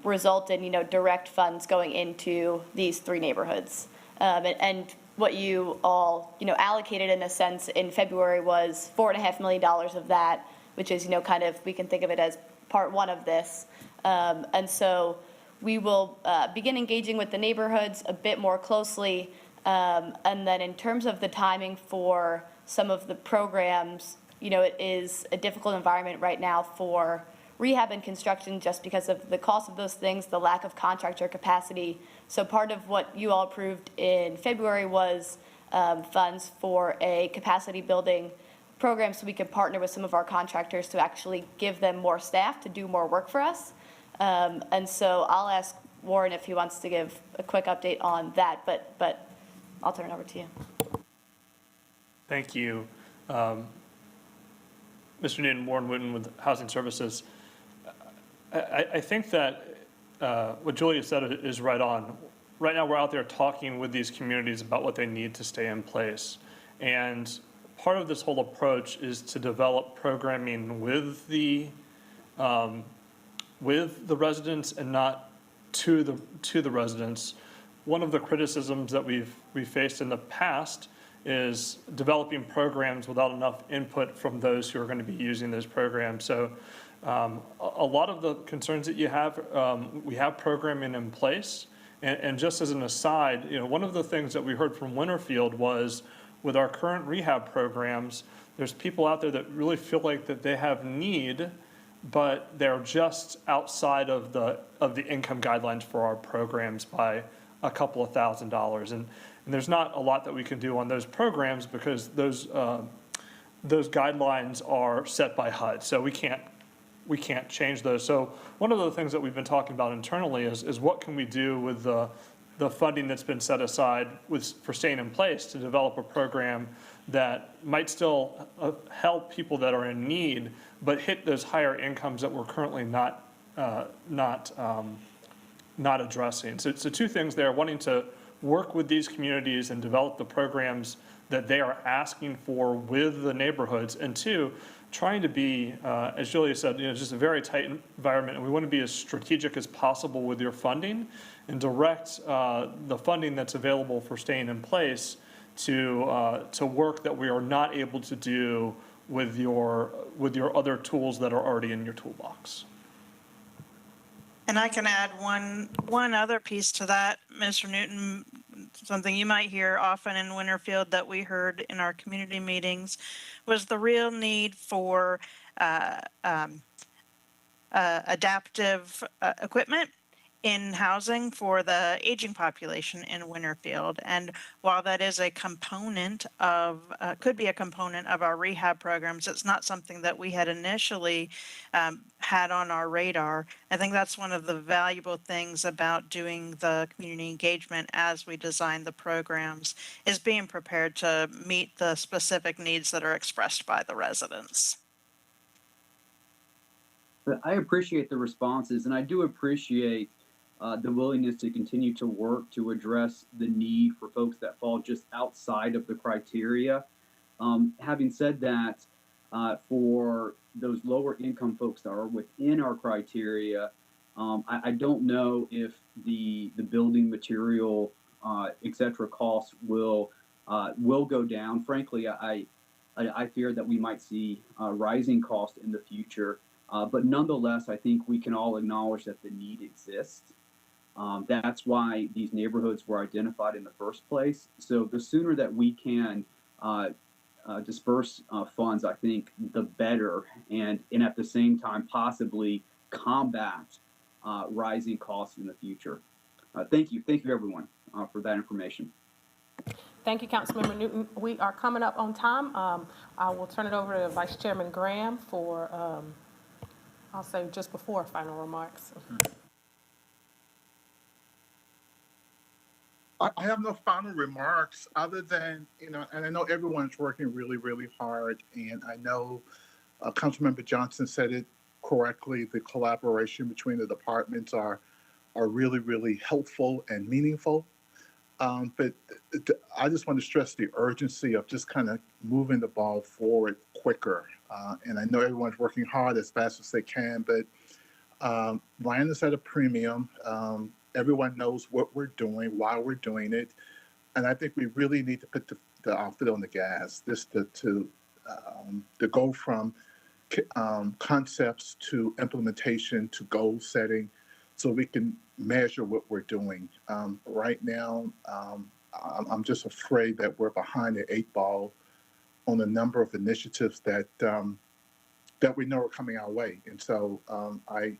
result in, direct funds going into these three neighborhoods. And what you all, allocated in a sense in February was $4.5 million of that, which is, kind of, we can think of it as part one of this. And so we will begin engaging with the neighborhoods a bit more closely. And then in terms of the timing for some of the programs, it is a difficult environment right now for rehab and construction just because of the cost of those things, the lack of contractor capacity. So part of what you all approved in February was funds for a capacity building program so we could partner with some of our contractors to actually give them more staff to do more work for us. And so I'll ask Warren if he wants to give a quick update on that, but I'll turn it over to you. Thank you. Mr. Newton, Warren Wooten with Housing Services. I think that what Julia said is right on. Right now, we're out there talking with these communities about what they need to stay in place. And part of this whole approach is to develop programming with the residents and not to the residents. One of the criticisms that we've faced in the past is developing programs without enough input from those who are going to be using those programs. So a lot of the concerns that you have, we have programming in place. And just as an aside, one of the things that we heard from Winterfield was with our current rehab programs, there's people out there that really feel like that they have need, but they're just outside of the income guidelines for our programs by a couple of $1,000s. And there's not a lot that we can do on those programs because those guidelines are set by HUD. So we can't change those. So one of the things that we've been talking about internally is what can we do with the funding that's been set aside for staying in place to develop a program that might still help people that are in need, but hit those higher incomes that we're currently not addressing. So two things there: wanting to work with these communities and develop the programs that they are asking for with the neighborhoods, and two, trying to be, as Julia said, just a very tight environment, and we want to be as strategic as possible with your funding and direct the funding that's available for staying in place to work that we are not able to do with your other tools that are already in your toolbox. And I can add one other piece to that, Mr. Newton, something you might hear often in Winterfield that we heard in our community meetings was the real need for adaptive equipment in housing for the aging population in Winterfield. And while that is a component of, could be a component of our rehab programs, it's not something that we had initially had on our radar. I think that's one of the valuable things about doing the community engagement as we design the programs, is being prepared to meet the specific needs that are expressed by the residents. I appreciate the responses, and I do appreciate the willingness to continue to work to address the need for folks that fall just outside of the criteria. Having said that, for those lower income folks that are within our criteria, I don't know if the building material, et cetera, costs will go down. Frankly, I fear that we might see rising costs in the future. But nonetheless, I think we can all acknowledge that the need exists. That's why these neighborhoods were identified in the first place. So the sooner that we can disperse funds, I think the better, and at the same time possibly combat rising costs in the future. Thank you everyone for that information. Thank you, Councilmember Newton. We are coming up on time. I will turn it over to Vice Chairman Graham for, I'll say just before final remarks. I have no final remarks other than, and I know everyone's working really, really hard. And I know Councilmember Johnson said it correctly. The collaboration between the departments are really, really helpful and meaningful. But I just want to stress the urgency of just kind of moving the ball forward quicker. And I know everyone's working hard as fast as they can, but land is at a premium. Everyone knows what we're doing, why we're doing it. And I think we really need to put the foot on the gas, just to go from concepts to implementation to goal setting so we can measure what we're doing. Right now, I'm just afraid that we're behind the 8 ball on a number of initiatives that we know are coming our way. And so I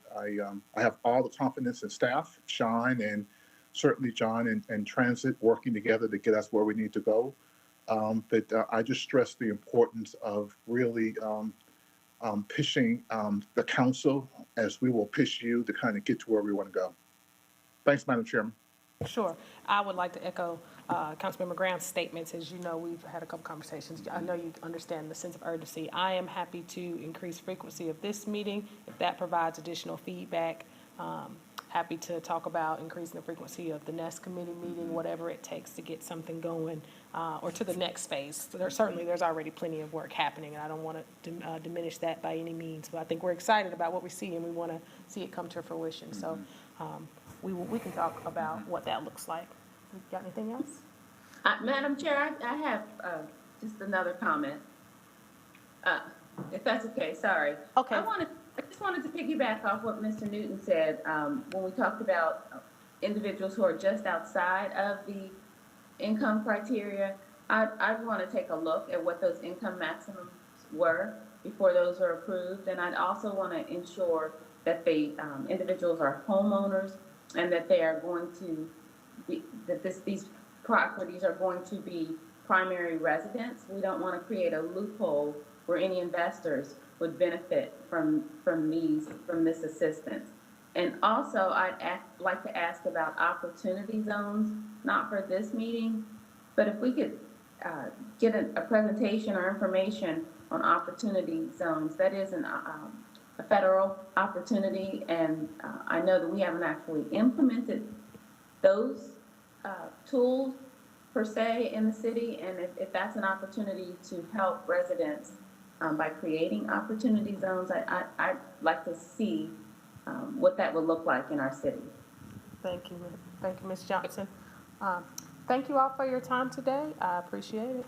have all the confidence in staff, Sean, and certainly John and Transit working together to get us where we need to go. But I just stress the importance of really pushing the council as we will push you to kind of get to where we want to go. Thanks, Madam Chairman. Sure. I would like to echo Councilmember Graham's statements. As you know, we've had a couple conversations. I know you understand the sense of urgency. I am happy to increase frequency of this meeting if that provides additional feedback. Happy to talk about increasing the frequency of the next committee meeting, whatever it takes to get something going, or to the next phase. So there's already plenty of work happening, and I don't want to diminish that by any means. But I think we're excited about what we see, and we want to see it come to fruition. So we can talk about what that looks like. You got anything else? Madam Chair, I have just another comment. If that's okay, sorry. Okay. I just wanted to piggyback off what Mr. Newton said when we talked about individuals who are just outside of the income criteria. I'd want to take a look at what those income maximums were before those are approved, and I'd also want to ensure that the individuals are homeowners and that they are going to be, these properties are going to be primary residents. We don't want to create a loophole where any investors would benefit from this assistance. And also, I'd like to ask about opportunity zones, not for this meeting, but if we could get a presentation or information on opportunity zones. That is a federal opportunity, and I know that we haven't actually implemented those tools per se in the city, and if that's an opportunity to help residents by creating opportunity zones, I'd like to see what that would look like in our city. Thank you. Thank you, Ms. Johnson. Thank you all for your time today. I appreciate it.